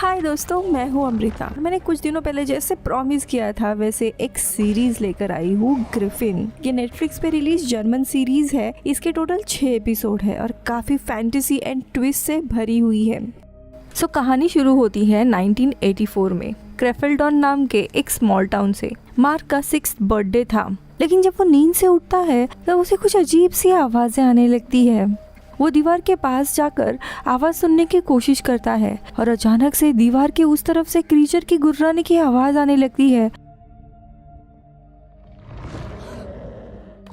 हाय दोस्तों, मैं हूँ अमृता। मैंने कुछ दिनों पहले जैसे प्रॉमिस किया था वैसे एक सीरीज लेकर आई हूँ, ग्रिफिन। ये नेटफ्लिक्स पे रिलीज जर्मन सीरीज है। इसके टोटल 6 एपिसोड है और काफी फैंटेसी एंड ट्विस्ट से भरी हुई है। कहानी शुरू होती है 1984 में क्रेफेल्डॉन नाम के एक स्मॉल टाउन से। मार्क का 6th बर्थडे था, लेकिन जब वो नींद से उठता है तब उसे कुछ अजीब सी आवाजें आने लगती है। वो दीवार के पास जाकर आवाज सुनने की कोशिश करता है और अचानक से दीवार के उस तरफ से क्रीचर की गुर्राने की आवाज आने लगती है।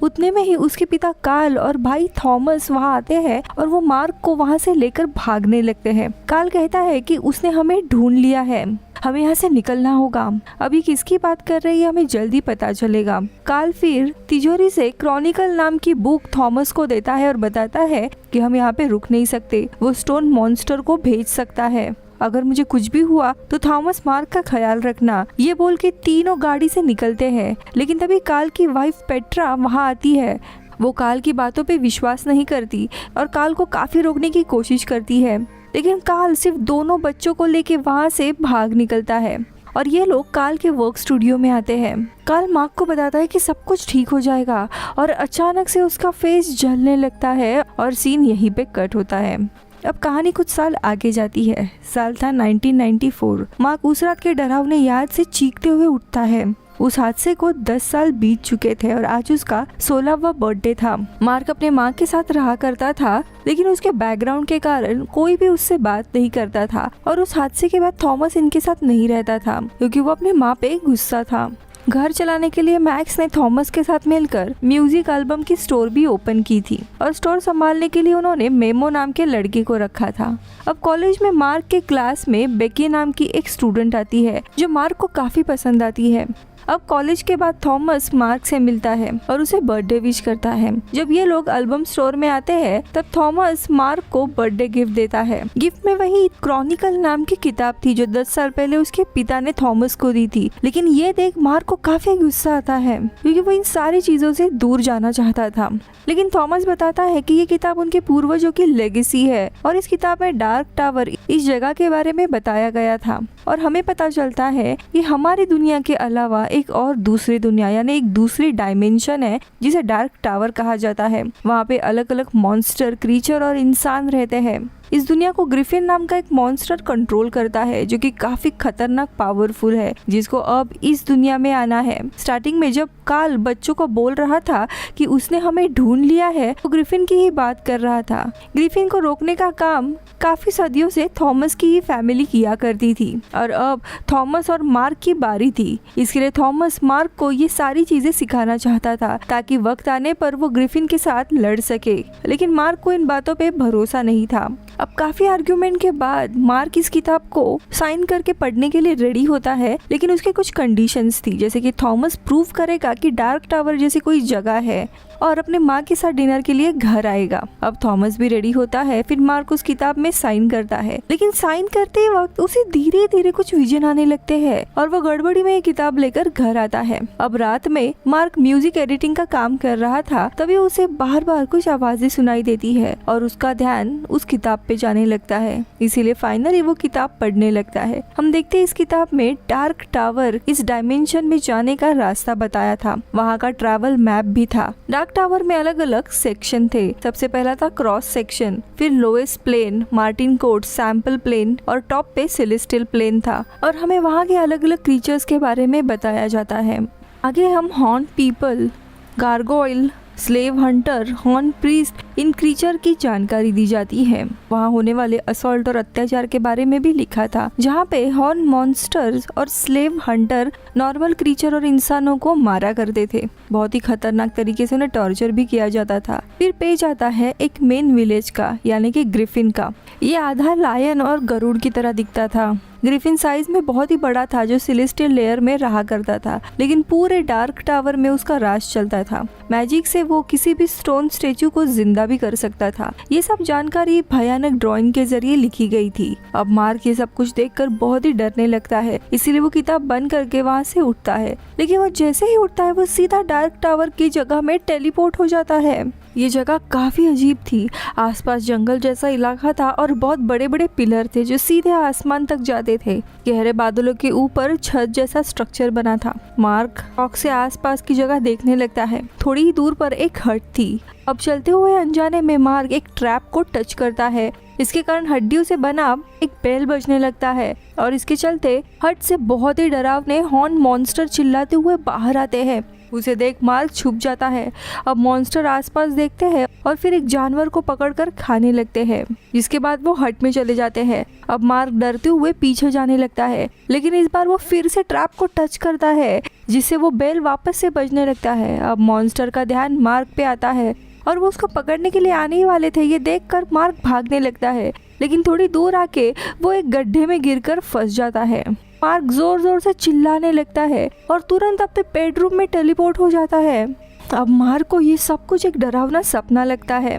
उतने में ही उसके पिता कार्ल और भाई थॉमस वहां आते हैं और वो मार्क को वहां से लेकर भागने लगते हैं। कार्ल कहता है कि उसने हमें ढूंढ लिया है, हमें यहाँ से निकलना होगा। अभी किसकी बात कर रही है हमें जल्दी पता चलेगा। कार्ल फिर तिजोरी से क्रॉनिकल नाम की बुक थॉमस को देता है और बताता है कि हम यहाँ पे रुक नहीं सकते, वो स्टोन मॉन्स्टर को भेज सकता है। अगर मुझे कुछ भी हुआ तो थॉमस मार्क का ख्याल रखना। ये बोल के तीनों गाड़ी से निकलते हैं, लेकिन तभी कार्ल की वाइफ पेट्रा वहाँ आती है। वो कार्ल की बातों पे विश्वास नहीं करती और कार्ल को काफी रोकने की कोशिश करती है, लेकिन कार्ल सिर्फ दोनों बच्चों को लेके वहाँ से भाग निकलता है और ये लोग कार्ल के वर्क स्टूडियो में आते हैं। कार्ल मार्क को बताता है कि सब कुछ ठीक हो जाएगा और अचानक से उसका फेस जलने लगता है और सीन यहीं पे कट होता है। अब कहानी कुछ साल आगे जाती है। साल था 1994। मार्क उस रात के डरावने याद से चीखते हुए उठता है। उस हादसे को 10 साल बीत चुके थे और आज उसका 16वां बर्थडे था। मार्क अपने माँ के साथ रहा करता था, लेकिन उसके बैकग्राउंड के कारण कोई भी उससे बात नहीं करता था और उस हादसे के बाद थॉमस इनके साथ नहीं रहता था क्योंकि वो अपने माँ पे गुस्सा था। घर चलाने के लिए मैक्स ने थॉमस के साथ मिलकर म्यूजिक एल्बम की स्टोर भी ओपन की थी और स्टोर संभालने के लिए उन्होंने मेमो नाम के लड़के को रखा था। अब कॉलेज में मार्क के क्लास में बेकी नाम की एक स्टूडेंट आती है जो मार्क को काफी पसंद आती है। अब कॉलेज के बाद थॉमस मार्क से मिलता है और उसे बर्थडे विश करता है। जब ये लोग एल्बम स्टोर में आते हैं तब थॉमस मार्क को बर्थडे गिफ्ट देता है। गिफ्ट में वही क्रॉनिकल नाम की किताब थी जो 10 साल पहले उसके पिता ने थॉमस को दी थी। लेकिन ये देख मार्क को काफी गुस्सा आता है क्योंकि वो इन सारी चीजों से दूर जाना चाहता था। लेकिन थॉमस बताता है कि ये किताब उनके पूर्वजों की लेगेसी है और इस किताब में डार्क टावर इस जगह के बारे में बताया गया था और हमें पता चलता है कि हमारी दुनिया के अलावा एक और दूसरी दुनिया यानी एक दूसरी डायमेंशन है जिसे डार्क टावर कहा जाता है। वहाँ पे अलग अलग मॉन्स्टर, क्रीचर और इंसान रहते हैं। इस दुनिया को ग्रिफिन नाम का एक मॉन्स्टर कंट्रोल करता है जो कि काफी खतरनाक पावरफुल है, जिसको अब इस दुनिया में आना है। स्टार्टिंग में जब कार्ल बच्चों को बोल रहा था कि उसने हमें ढूंढ लिया है तो ग्रिफिन की ही बात कर रहा था। ग्रिफिन को रोकने का काम काफी सदियों से थॉमस की ही फैमिली किया करती थी और अब थॉमस और मार्क की बारी थी। इसके लिए थॉमस मार्क को ये सारी चीजें सिखाना चाहता था ताकि वक्त आने पर वो ग्रिफिन के साथ लड़ सके, लेकिन मार्क को इन बातों पे भरोसा नहीं था। अब काफी आर्ग्यूमेंट के बाद मार्क इस किताब को साइन करके पढ़ने के लिए रेडी होता है, लेकिन उसके कुछ कंडीशंस थी, जैसे कि थॉमस प्रूव करेगा कि डार्क टावर जैसी कोई जगह है और अपने माँ के साथ डिनर के लिए घर आएगा। अब थॉमस भी रेडी होता है, फिर मार्क उस किताब में साइन करता है, लेकिन साइन करते वक्त उसे धीरे धीरे कुछ विजन आने लगते हैं और वो गड़बड़ी में ये किताब लेकर घर आता है। अब रात में मार्क म्यूजिक एडिटिंग का काम कर रहा था, तभी उसे बार बार कुछ आवाजें सुनाई देती है और उसका ध्यान उस किताब पे जाने लगता है। इसीलिए फाइनली वो किताब पढ़ने लगता है। हम देखते हैं इस किताब में डार्क टावर इस डायमेंशन में जाने का रास्ता बताया था, वहाँ का ट्रैवल मैप भी था। डार्क टावर में अलग अलग सेक्शन थे। सबसे पहला था क्रॉस सेक्शन, फिर लोएस्ट प्लेन, मार्टिन कोट, सैंपल प्लेन और टॉप पे सेलेस्टियल प्लेन था और हमें वहाँ के अलग अलग क्रीचर्स के बारे में बताया जाता है। आगे हम haunt people, gargoyle, slave hunter, horn priest, इन क्रीचर की जानकारी दी जाती है। वहाँ होने वाले असॉल्ट और अत्याचार के बारे में भी लिखा था, जहाँ पे हॉर्न मॉन्स्टर्स और स्लेव हंटर नॉर्मल क्रीचर और इंसानों को मारा करते थे। बहुत ही खतरनाक तरीके से उन्हें टॉर्चर भी किया जाता था। फिर पेज आता है एक मेन विलेज का यानी कि ग्रिफिन का। ये आधा लायन और गरुड़ की तरह दिखता था। ग्रिफिन साइज में बहुत ही बड़ा था जो सेलेस्टियल लेयर में रहा करता था, लेकिन पूरे डार्क टावर में उसका राज चलता था। मैजिक से वो किसी भी स्टोन स्टेचू को जिंदा भी कर सकता था। ये सब जानकारी भयानक ड्राइंग के जरिए लिखी गई थी। अब मार्क ये सब कुछ देखकर बहुत ही डरने लगता है, इसीलिए वो किताब बंद करके वहाँ से उठता है। लेकिन वो जैसे ही उठता है वो सीधा डार्क टावर की जगह में टेलीपोर्ट हो जाता है। ये जगह काफी अजीब थी। आसपास जंगल जैसा इलाका था और बहुत बड़े बड़े पिलर थे जो सीधे आसमान तक जाते थे। गहरे बादलों के ऊपर छत जैसा स्ट्रक्चर बना था। मार्क रॉक से आसपास की जगह देखने लगता है। थोड़ी ही दूर पर एक हट थी। अब चलते हुए अनजाने में मार्क एक ट्रैप को टच करता है। इसके कारण हड्डियों से बना एक बेल बजने लगता है और इसके चलते हट से बहुत ही डरावने हॉर्न मॉन्स्टर चिल्लाते हुए बाहर आते हैं। उसे देख मार्क छुप जाता है। अब मॉन्स्टर आसपास देखते हैं और फिर एक जानवर को पकड़कर खाने लगते हैं, जिसके बाद वो हट में चले जाते हैं। अब मार्क डरते हुए पीछे जाने लगता है, लेकिन इस बार वो फिर से ट्रैप को टच करता है, जिससे वो बेल वापस से बजने लगता है। अब मॉन्स्टर का ध्यान मार्क पे आता है और वो उसको पकड़ने के लिए आने ही वाले थे। ये देखकर मार्क भागने लगता है, लेकिन थोड़ी दूर आके वो एक गड्ढे में गिरकर फंस जाता है। मार्क जोर जोर से चिल्लाने लगता है और तुरंत अपने बेडरूम में टेलीपोर्ट हो जाता है। अब मार्क को ये सब कुछ एक डरावना सपना लगता है।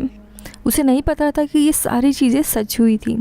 उसे नहीं पता था कि ये सारी चीज़ें सच हुई थी।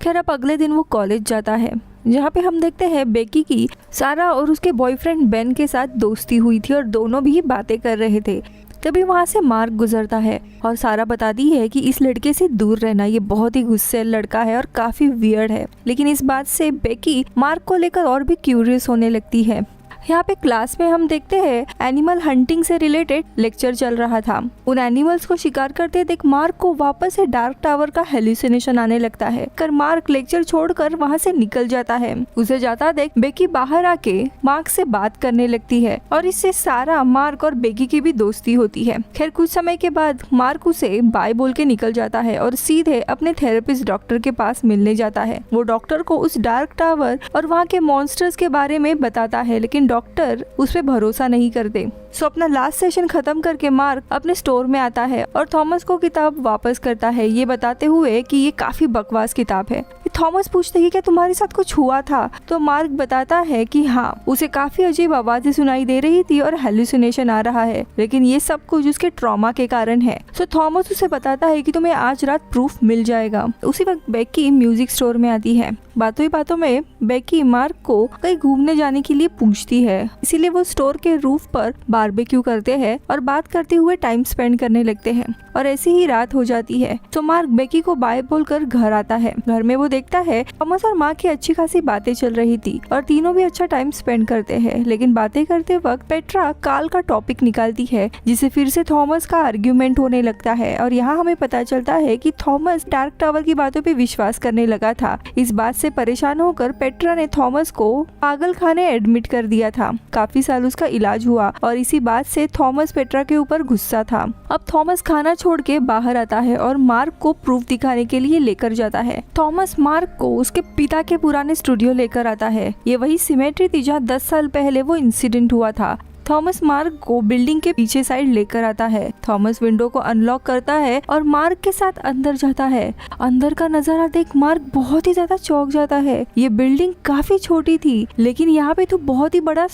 खैर, अब अगले दिन वो कॉलेज जाता है, जहाँ पे हम देखते हैं बेकी की सारा और उसके बॉयफ्रेंड बेन के साथ दोस्ती हुई थी और दोनों भी बातें कर रहे थे। तभी वहाँ से मार्क गुजरता है और सारा बताती है कि इस लड़के से दूर रहना, ये बहुत ही गुस्सैल लड़का है और काफी वियर्ड है। लेकिन इस बात से बेकी मार्क को लेकर और भी क्यूरियस होने लगती है। यहाँ पे क्लास में हम देखते हैं एनिमल हंटिंग से रिलेटेड लेक्चर चल रहा था। उन एनिमल्स को शिकार करते देख मार्क को वापस से डार्क टावर का हेल्यूसिनेशन आने लगता है। कर मार्क लेक्चर छोड़कर वहाँ से निकल जाता है। उसे जाता देख बेकी बाहर आके मार्क से बात करने लगती है और इससे सारा, मार्क और बेकी की भी दोस्ती होती है। खैर, कुछ समय के बाद मार्क उसे बाय बोल के निकल जाता है और सीधे अपने थेरेपिस्ट डॉक्टर के पास मिलने जाता है। वो डॉक्टर को उस डार्क टावर और वहाँ के मॉन्स्टर्स के बारे में बताता है, लेकिन डॉक्टर उस पे भरोसा नहीं करते। सो अपना लास्ट सेशन खत्म करके मार्क अपने स्टोर में आता है और थॉमस को किताब वापस करता है, ये बताते हुए कि ये काफी बकवास किताब है। थॉमस पूछते हैं कि तुम्हारे साथ कुछ हुआ था? तो मार्क बताता है कि हाँ, उसे काफी अजीब आवाजें सुनाई दे रही थी और हेल्यूसिनेशन आ रहा है, लेकिन ये सब कुछ उसके ट्रॉमा के कारण है। सो थॉमस उसे बताता है कि तुम्हें आज रात प्रूफ मिल जाएगा। उसी वक्त बेकी म्यूजिक स्टोर में आती है। बातों ही बातों में बेकी मार्क को कहीं घूमने जाने के लिए पूछती है, इसीलिए वो स्टोर के रूफ पर बारबेक्यू करते हैं और बात करते हुए टाइम स्पेंड करने लगते हैं और ऐसी ही रात हो जाती है। तो मार्क बेकी को बाय बोलकर घर आता है। घर में वो देखता है थॉमस और माँ की अच्छी खासी बातें चल रही थी और तीनों भी अच्छा टाइम स्पेंड करते हैं, लेकिन बातें करते वक्त पेट्रा काल का टॉपिक निकालती है, जिससे फिर से थॉमस का आर्ग्यूमेंट होने लगता है। और यहाँ हमें पता चलता है कि थॉमस डार्क टावर की बातों पे विश्वास करने लगा था। इस बात से परेशान होकर पेट्रा ने थॉमस को पागल खाने एडमिट कर दिया था। काफी साल उसका इलाज हुआ और इसी बात से थॉमस पेट्रा के ऊपर गुस्सा था। अब थॉमस खाना छोड़ के बाहर आता है और मार्क को प्रूफ दिखाने के लिए लेकर जाता है। थॉमस मार्क को उसके पिता के पुराने स्टूडियो लेकर आता है। ये वही सिमेट्री थी जहाँ 10 साल पहले वो इंसिडेंट हुआ था। थॉमस मार्क को बिल्डिंग के पीछे साइड लेकर आता है। थॉमस विंडो को अनलॉक करता है और मार्क के साथ अंदर जाता है। अंदर का नजारा देख मार्क बहुत ही ज्यादा चौंक जाता है। ये बिल्डिंग काफी छोटी थी, लेकिन यहाँ पे तो बहुत ही बड़ा।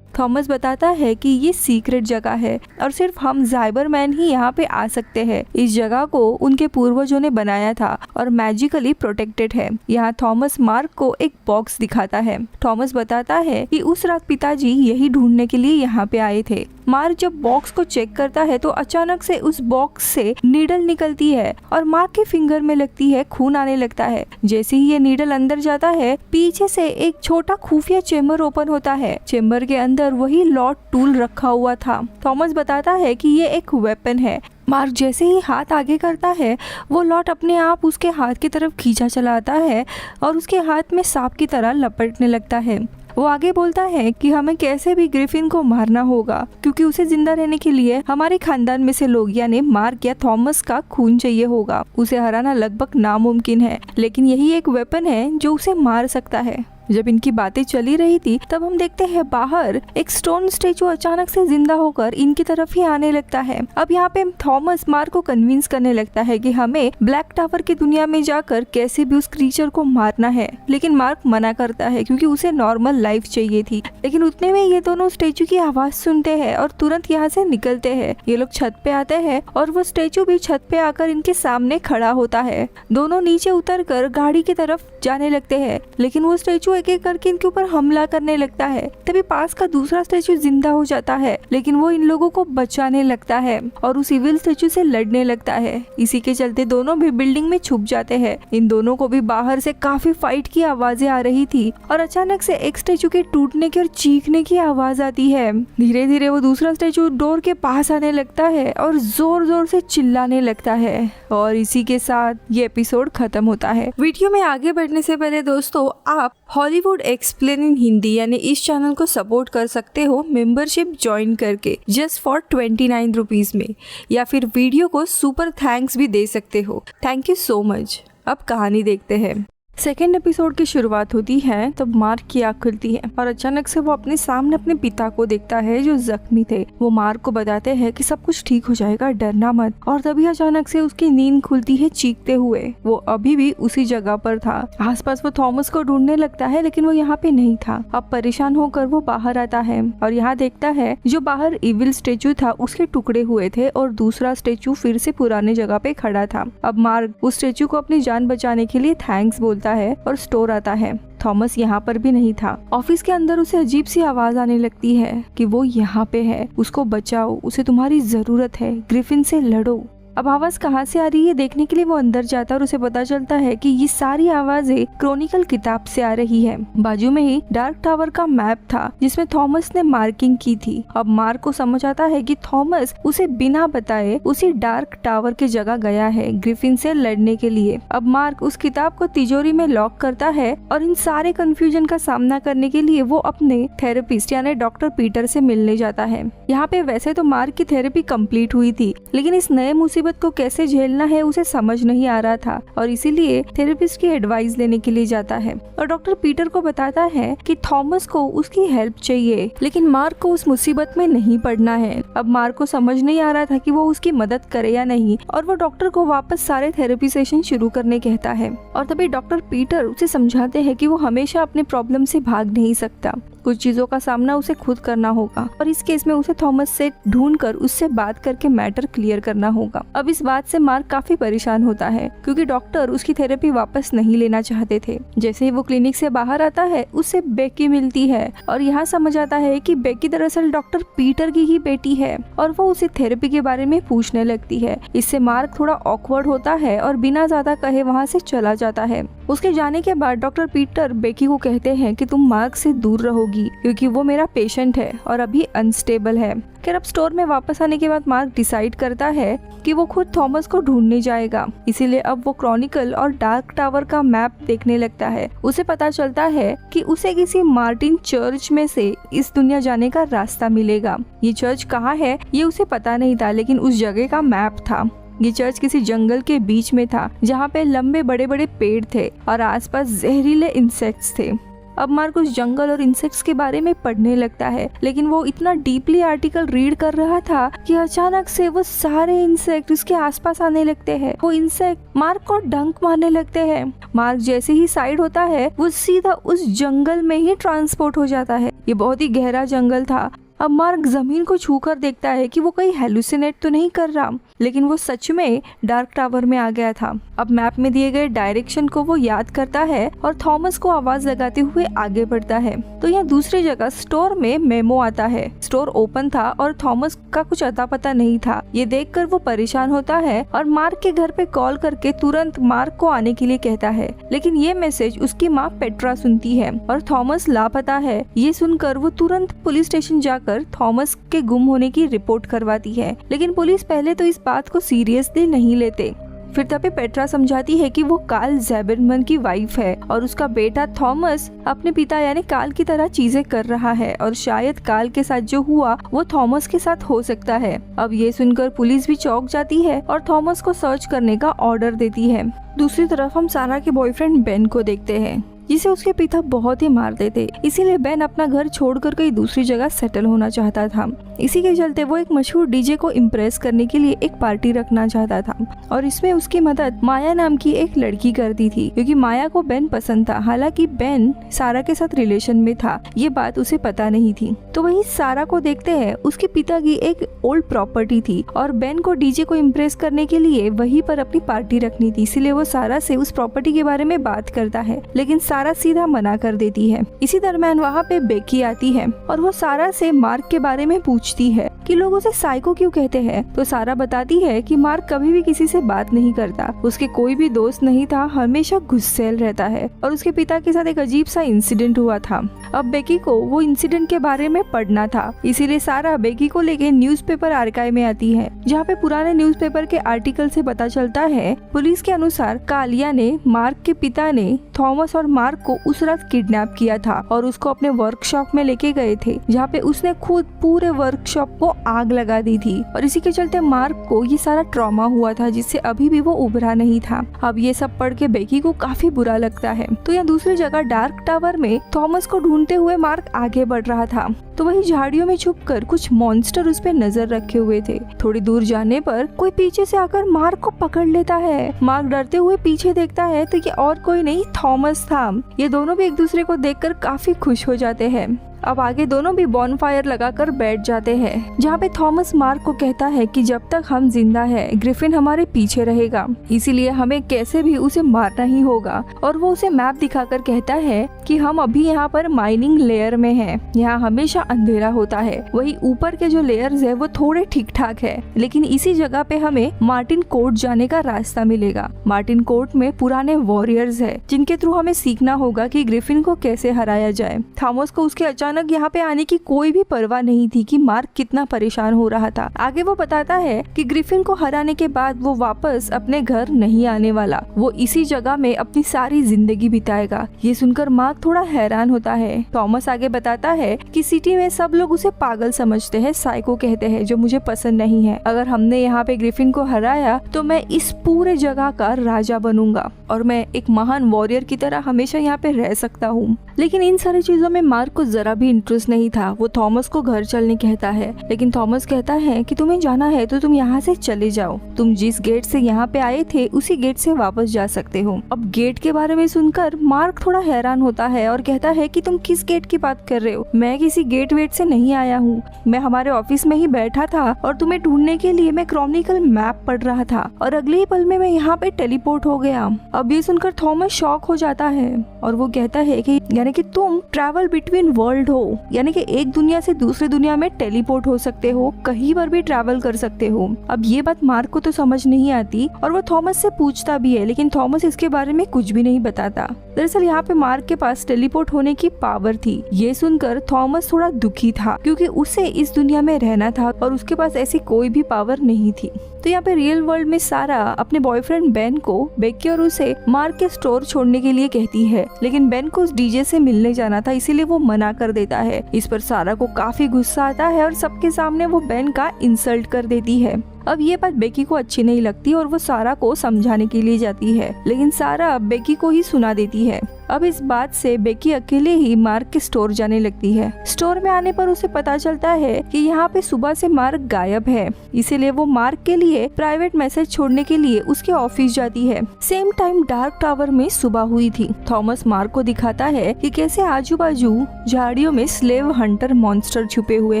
थॉमस बताता है कि ये सीक्रेट जगह है और सिर्फ हम ज़ाइबरमैन ही यहाँ पे आ सकते हैं। इस जगह को उनके पूर्वजों ने बनाया था और मैजिकली प्रोटेक्टेड है। यहाँ थॉमस मार्क को एक बॉक्स दिखाता है। थॉमस बताता है कि उस रात पिताजी यही ढूंढने के लिए यहाँ पे आए थे। मार्क जब बॉक्स को चेक करता है तो अचानक से उस बॉक्स से नीडल निकलती है और मार्क के फिंगर में लगती है। खून आने लगता है। जैसे ही ये नीडल अंदर जाता है, पीछे से एक छोटा खुफिया चेम्बर ओपन होता है। चेम्बर के अंदर वही लॉर्ड टूल रखा हुआ था। थॉमस बताता है कि ये एक वेपन है। मार्क जैसे ही हाथ आगे करता है, वो लॉट अपने आप उसके हाथ की तरफ खींचा चला आता है और उसके हाथ में सांप की तरह लपटने लगता है। वो आगे बोलता है कि हमें कैसे भी ग्रिफिन को मारना होगा, क्योंकि उसे जिंदा रहने के लिए हमारे खानदान में से लोग यानी मार्क या थॉमस का खून चाहिए होगा। उसे हराना लगभग नामुमकिन है, लेकिन यही एक वेपन है जो उसे मार सकता है। जब इनकी बातें चली रही थी तब हम देखते हैं बाहर एक स्टोन स्टेचू अचानक से जिंदा होकर इनकी तरफ ही आने लगता है। अब यहाँ पे थॉमस मार्क को कन्विंस करने लगता है कि हमें ब्लैक टावर की दुनिया में जाकर कैसे भी उस क्रीचर को मारना है, लेकिन मार्क मना करता है क्योंकि उसे नॉर्मल लाइफ चाहिए थी। लेकिन उतने में ये दोनों स्टेचू की आवाज सुनते हैं और तुरंत यहाँ से निकलते हैं। ये लोग छत पे आते हैं और वो स्टेचू भी छत पे आकर इनके सामने खड़ा होता है। दोनों नीचे उतर कर गाड़ी की तरफ जाने लगते हैं, लेकिन वो स्टेचू स्टैचू एक एक करके इनके ऊपर हमला करने लगता है। तभी पास का दूसरा स्टैचू जिंदा हो जाता है, लेकिन वो इन लोगों को बचाने लगता है और उस इविल स्टैचू से लड़ने लगता है। इसी के चलते दोनों भी बिल्डिंग में छुप जाते हैं। इन दोनों को भी बाहर से काफी फाइट की आवाजें आ रही थी और अचानक से एक स्टैचू के टूटने की और चीखने की आवाज आती है। धीरे धीरे वो दूसरा स्टैचू डोर के पास आने लगता है और जोर जोर से चिल्लाने लगता है और इसी के साथ ये एपिसोड खत्म होता है। वीडियो में आगे बढ़ने से पहले दोस्तों, आप हॉलीवुड एक्सप्लेन इन हिंदी यानी इस चैनल को सपोर्ट कर सकते हो मेंबरशिप ज्वाइन करके जस्ट फॉर 29 रुपीज में, या फिर वीडियो को सुपर थैंक्स भी दे सकते हो। Thank you so much. अब कहानी देखते हैं। सेकेंड एपिसोड की शुरुआत होती है तब मार्क की आँख खुलती है और अचानक से वो अपने सामने अपने पिता को देखता है जो जख्मी थे। वो मार्क को बताते हैं कि सब कुछ ठीक हो जाएगा, डरना मत। और तभी अचानक से उसकी नींद खुलती है चीखते हुए। वो अभी भी उसी जगह पर था। आसपास वो थॉमस को ढूंढने लगता है लेकिन वो यहाँ पे नहीं था। अब परेशान होकर वो बाहर आता है और यहाँ देखता है जो बाहर इविल स्टेचू था उसके टुकड़े हुए थे और दूसरा स्टेचू फिर से पुराने जगह पे खड़ा था। अब मार्क उस स्टेचू को अपनी जान बचाने के लिए थैंक्स बोलता है और स्टोर आता है। थॉमस यहाँ पर भी नहीं था। ऑफिस के अंदर उसे अजीब सी आवाज आने लगती है कि वो यहाँ पे है, उसको बचाओ, उसे तुम्हारी जरूरत है, ग्रिफिन से लड़ो। अब आवाज कहाँ से आ रही है देखने के लिए वो अंदर जाता है और उसे पता चलता है कि ये सारी आवाजें क्रॉनिकल किताब से आ रही है। बाजू में ही डार्क टावर का मैप था जिसमें थॉमस ने मार्किंग की थी। अब मार्क को समझ आता है कि थॉमस उसे बिना बताए उसी डार्क टावर की जगह गया है ग्रिफिन से लड़ने के लिए। अब मार्क उस किताब को तिजोरी में लॉक करता है और इन सारे कंफ्यूजन का सामना करने के लिए वो अपने थेरेपिस्ट यानी डॉक्टर पीटर से मिलने जाता है। यहाँ पे वैसे तो मार्क की थेरेपी कंप्लीट हुई थी, लेकिन इस नए मुसीबत को कैसे झेलना है उसे समझ नहीं आ रहा था और इसीलिए थेरेपिस्ट की एडवाइस लेने के लिए जाता है और डॉक्टर पीटर को बताता है कि थॉमस को उसकी हेल्प चाहिए, लेकिन मार्क को उस मुसीबत में नहीं पड़ना है। अब मार्क को समझ नहीं आ रहा था कि वो उसकी मदद करे या नहीं और वो डॉक्टर को वापस सारे थेरेपी सेशन शुरू करने कहता है। और तभी डॉक्टर पीटर उसे समझाते हैं कि वो हमेशा अपने प्रॉब्लम से भाग नहीं सकता, कुछ चीजों का सामना उसे खुद करना होगा और इस केस में उसे थॉमस से ढूंढकर उससे बात करके मैटर क्लियर करना होगा। अब इस बात से मार्क काफी परेशान होता है क्योंकि डॉक्टर उसकी थेरेपी वापस नहीं लेना चाहते थे। जैसे ही वो क्लिनिक से बाहर आता है उससे बेकी मिलती है और यहाँ समझ आता है कि बेकी दरअसल डॉक्टर पीटर की ही बेटी है और वो उसे थेरेपी के बारे में पूछने लगती है। इससे मार्क थोड़ा ऑकवर्ड होता है और बिना ज्यादा कहे वहाँ से चला जाता है। उसके जाने के बाद डॉक्टर पीटर बेकी को कहते हैं कि तुम मार्क से दूर रहोगी क्योंकि वो मेरा पेशेंट है और अभी अनस्टेबल है। खैर अब स्टोर में वापस आने के बाद मार्क डिसाइड करता है कि वो खुद थॉमस को ढूंढने जाएगा, इसीलिए अब वो क्रॉनिकल और डार्क टावर का मैप देखने लगता है। उसे पता चलता है कि उसे किसी मार्टिन चर्च में से इस दुनिया जाने का रास्ता मिलेगा। ये चर्च कहाँ है ये उसे पता नहीं था, लेकिन उस जगह का मैप था। ये चर्च किसी जंगल के बीच में था जहाँ पे लंबे बड़े बड़े पेड़ थे और आसपास जहरीले इंसेक्ट्स थे। अब मार्क उस जंगल और इंसेक्ट्स के बारे में पढ़ने लगता है, लेकिन वो इतना डीपली आर्टिकल रीड कर रहा था कि अचानक से वो सारे इंसेक्ट उसके आसपास आने लगते हैं। वो इंसेक्ट मार्क को डंक मारने लगते हैं। मार्क जैसे ही साइड होता है वो सीधा उस जंगल में ही ट्रांसपोर्ट हो जाता है। ये बहुत ही गहरा जंगल था। अब मार्क जमीन को छूकर देखता है कि वो कहीं हेलुसिनेट तो नहीं कर रहा, लेकिन वो सच में डार्क टावर में आ गया था। अब मैप में दिए गए डायरेक्शन को वो याद करता है और थॉमस को आवाज लगाते हुए आगे बढ़ता है। तो यहाँ दूसरी जगह स्टोर में मेमो आता है। स्टोर ओपन था और थॉमस का कुछ अता पता नहीं था। ये देखकर वो परेशान होता है और मार्क के घर पे कॉल करके तुरंत मार्क को आने के लिए कहता है, लेकिन ये मैसेज उसकी माँ पेट्रा सुनती है और थॉमस लापता है। ये सुनकर वो तुरंत पुलिस स्टेशन जाकर थॉमस के गुम होने की रिपोर्ट करवाती है, लेकिन पुलिस पहले तो इस बात को सीरियसली नहीं लेते। फिर तभी पेट्रा समझाती है कि वो कार्ल ज़िमरमैन की वाइफ है और उसका बेटा थॉमस अपने पिता यानी कार्ल की तरह चीजें कर रहा है और शायद कार्ल के साथ जो हुआ वो थॉमस के साथ हो सकता है। अब ये सुनकर पुलिस भी चौंक जाती है और थॉमस को सर्च करने का ऑर्डर देती है। दूसरी तरफ हम सारा के बॉयफ्रेंड बेन को देखते हैं जिसे उसके पिता बहुत ही मारते थे, इसीलिए बेन अपना घर छोड़कर कहीं दूसरी जगह सेटल होना चाहता था। इसी के चलते वो एक मशहूर डीजे को इम्प्रेस करने के लिए एक पार्टी रखना चाहता था और इसमें उसकी मदद माया नाम की एक लड़की करती थी क्योंकि माया को बेन पसंद था। हालांकि बेन सारा के साथ रिलेशन में था, ये बात उसे पता नहीं थी। तो वही सारा को देखते हैं उसके पिता की एक ओल्ड प्रॉपर्टी थी और बेन को डीजे को इम्प्रेस करने के लिए वहीं पर अपनी पार्टी रखनी थी, इसीलिए वो सारा से उस प्रॉपर्टी के बारे में बात करता है। लेकिन सारा सीधा मना कर देती है। इसी दरम्यान वहाँ पे बेकी आती है और वो सारा से मार्क के बारे में पूछती है कि लोग उसे साइको क्यों कहते हैं। तो सारा बताती है कि मार्क कभी भी किसी से बात नहीं करता, उसके कोई भी दोस्त नहीं था, हमेशा गुस्सैल रहता है और उसके पिता के साथ एक अजीब सा इंसिडेंट हुआ था। अब बेकी को वो इंसिडेंट के बारे में पढ़ना था, इसीलिए सारा बेकी को लेके न्यूज़पेपर आर्काइव में आती है, जहाँ पे पुराने न्यूज़पेपर के आर्टिकल से पता चलता है पुलिस के अनुसार कालिया ने मार्क के पिता ने थॉमस और मार्क को उस रात किडनैप किया था और उसको अपने वर्कशॉप में लेके गए थे, जहाँ पे उसने खुद पूरे वर्कशॉप को आग लगा दी थी और इसी के चलते मार्क को ये सारा ट्रॉमा हुआ था, जिससे अभी भी वो उभरा नहीं था। अब ये सब पढ़ के बेकी को काफी बुरा लगता है। तो यहाँ दूसरी जगह डार्क टावर में थॉमस को ढूंढते हुए मार्क आगे बढ़ रहा था, तो वही झाड़ियों में छुपकर कुछ मॉन्स्टर उस पे नजर रखे हुए थे। थोड़ी दूर जाने पर कोई पीछे से आकर मार्क को पकड़ लेता है। मार्क डरते हुए पीछे देखता है तो ये और कोई नहीं थॉमस था। ये दोनों भी एक दूसरे को देखकर काफी खुश हो जाते हैं। अब आगे दोनों भी बॉनफायर लगाकर बैठ जाते हैं, जहाँ पे थॉमस मार्क को कहता है कि जब तक हम जिंदा है ग्रिफिन हमारे पीछे रहेगा, इसीलिए हमें कैसे भी उसे मारना ही होगा। और वो उसे मैप दिखाकर कहता है कि हम अभी यहाँ पर माइनिंग लेयर में हैं, यहाँ हमेशा अंधेरा होता है, वही ऊपर के जो लेयर्स है वो थोड़े ठीक ठाक है, लेकिन इसी जगह पे हमें मार्टिन कोर्ट जाने का रास्ता मिलेगा। मार्टिन कोर्ट में पुराने वॉरियर्स है, जिनके थ्रू हमें सीखना होगा कि ग्रिफिन को कैसे हराया जाए। थॉमस को उसके अचानक यहाँ पे आने की कोई भी परवाह नहीं थी कि मार्क कितना परेशान हो रहा था। आगे वो बताता है कि ग्रिफिन को हराने के बाद वो वापस अपने घर नहीं आने वाला, वो इसी जगह में अपनी सारी जिंदगी बिताएगा। ये सुनकर मार्क थोड़ा हैरान होता है। थॉमस आगे बताता है कि सिटी में सब लोग उसे पागल समझते हैं, साइको कहते हैं, जो मुझे पसंद नहीं है। अगर हमने यहाँ पे ग्रिफिन को हराया तो मैं इस पूरे जगह का राजा बनूंगा और मैं एक महान वॉरियर की तरह हमेशा यहाँ पे रह सकता हूँ। लेकिन इन सारी चीजों में मार्क को जरा भी इंटरेस्ट नहीं था। वो थॉमस को घर चलने कहता है, लेकिन थॉमस कहता है कि तुम्हें जाना है तो तुम यहाँ से चले जाओ, तुम जिस गेट से यहाँ पे आए थे उसी गेट से वापस जा सकते हो। अब गेट के बारे में सुनकर मार्क थोड़ा हैरान होता है और कहता है कि तुम किस गेट की बात कर रहे हो, मैं किसी गेट वेट से नहीं आया हूँ, मैं हमारे ऑफिस में ही बैठा था और तुम्हें ढूंढने के लिए मैं क्रॉनिकल मैप पढ़ रहा था और अगले ही पल में मैं यहाँ पे टेलीपोर्ट हो गया। अब ये सुनकर थॉमस शॉक हो जाता है और वो कहता है कि यानी कि तुम ट्रैवल बिटवीन वर्ल्ड हो, यानी कि एक दुनिया से दूसरी दुनिया में टेलीपोर्ट हो सकते हो, कहीं पर भी ट्रैवल कर सकते हो। अब ये बात मार्क को तो समझ नहीं आती और वो थॉमस से पूछता भी है, लेकिन थॉमस इसके बारे में कुछ भी नहीं बताता। दरअसल यहाँ पे मार्क के पास टेलीपोर्ट होने की पावर थी। ये सुनकर थॉमस थोड़ा दुखी था, क्योंकि उसे इस दुनिया में रहना था और उसके पास ऐसी कोई भी पावर नहीं थी। तो यहाँ पे रियल वर्ल्ड में सारा अपने बॉयफ्रेंड बेन को बेकी और उसे मार्क के स्टोर छोड़ने के लिए कहती है, लेकिन बेन को उस डीजे से मिलने जाना था, इसीलिए वो मना कर देता है। इस पर सारा को काफी गुस्सा आता है और सबके सामने वो बेन का इंसल्ट कर देती है। अब ये बात बेकी को अच्छी नहीं लगती और वो सारा को समझाने के लिए जाती है, लेकिन सारा बेकी को ही सुना देती है। अब इस बात से बेकी अकेले ही मार्क के स्टोर जाने लगती है। स्टोर में आने पर उसे पता चलता है कि यहाँ पे सुबह से मार्क गायब है, इसीलिए वो मार्क के लिए प्राइवेट मैसेज छोड़ने के लिए उसके ऑफिस जाती है। सेम टाइम डार्क टावर में सुबह हुई थी। थॉमस मार्क को दिखाता है कि कैसे आजू बाजू झाड़ियों में स्लेव हंटर मॉन्स्टर छुपे हुए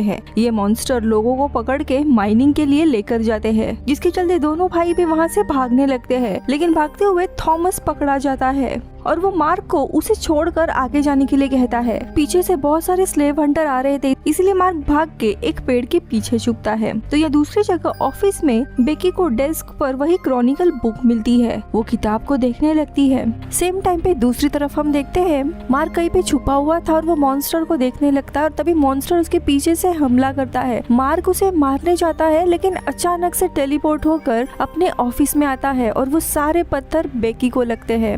हैं। ये मॉन्स्टर लोगों को पकड़ के माइनिंग के लिए लेकर जाते हैं, जिसके चलते दोनों भाई भी वहाँ से भागने लगते हैं, लेकिन भागते हुए थॉमस पकड़ा जाता है और वो मार्क को उसे छोड़कर आगे जाने के लिए कहता है। पीछे से बहुत सारे स्लेव हंटर आ रहे थे, इसलिए मार्क भाग के एक पेड़ के पीछे छुपता है। तो यह दूसरी जगह ऑफिस में बेकी को डेस्क पर वही क्रॉनिकल बुक मिलती है। वो किताब को देखने लगती है। सेम टाइम पे दूसरी तरफ हम देखते हैं मार्क कहीं पे छुपा हुआ था और वो मॉन्स्टर को देखने लगता है और तभी मॉन्स्टर उसके पीछे से हमला करता है। मार्क उसे मारने जाता है, लेकिन अचानक से टेलीपोर्ट होकर अपने ऑफिस में आता है और वो सारे पत्थर बेकी को लगते हैं।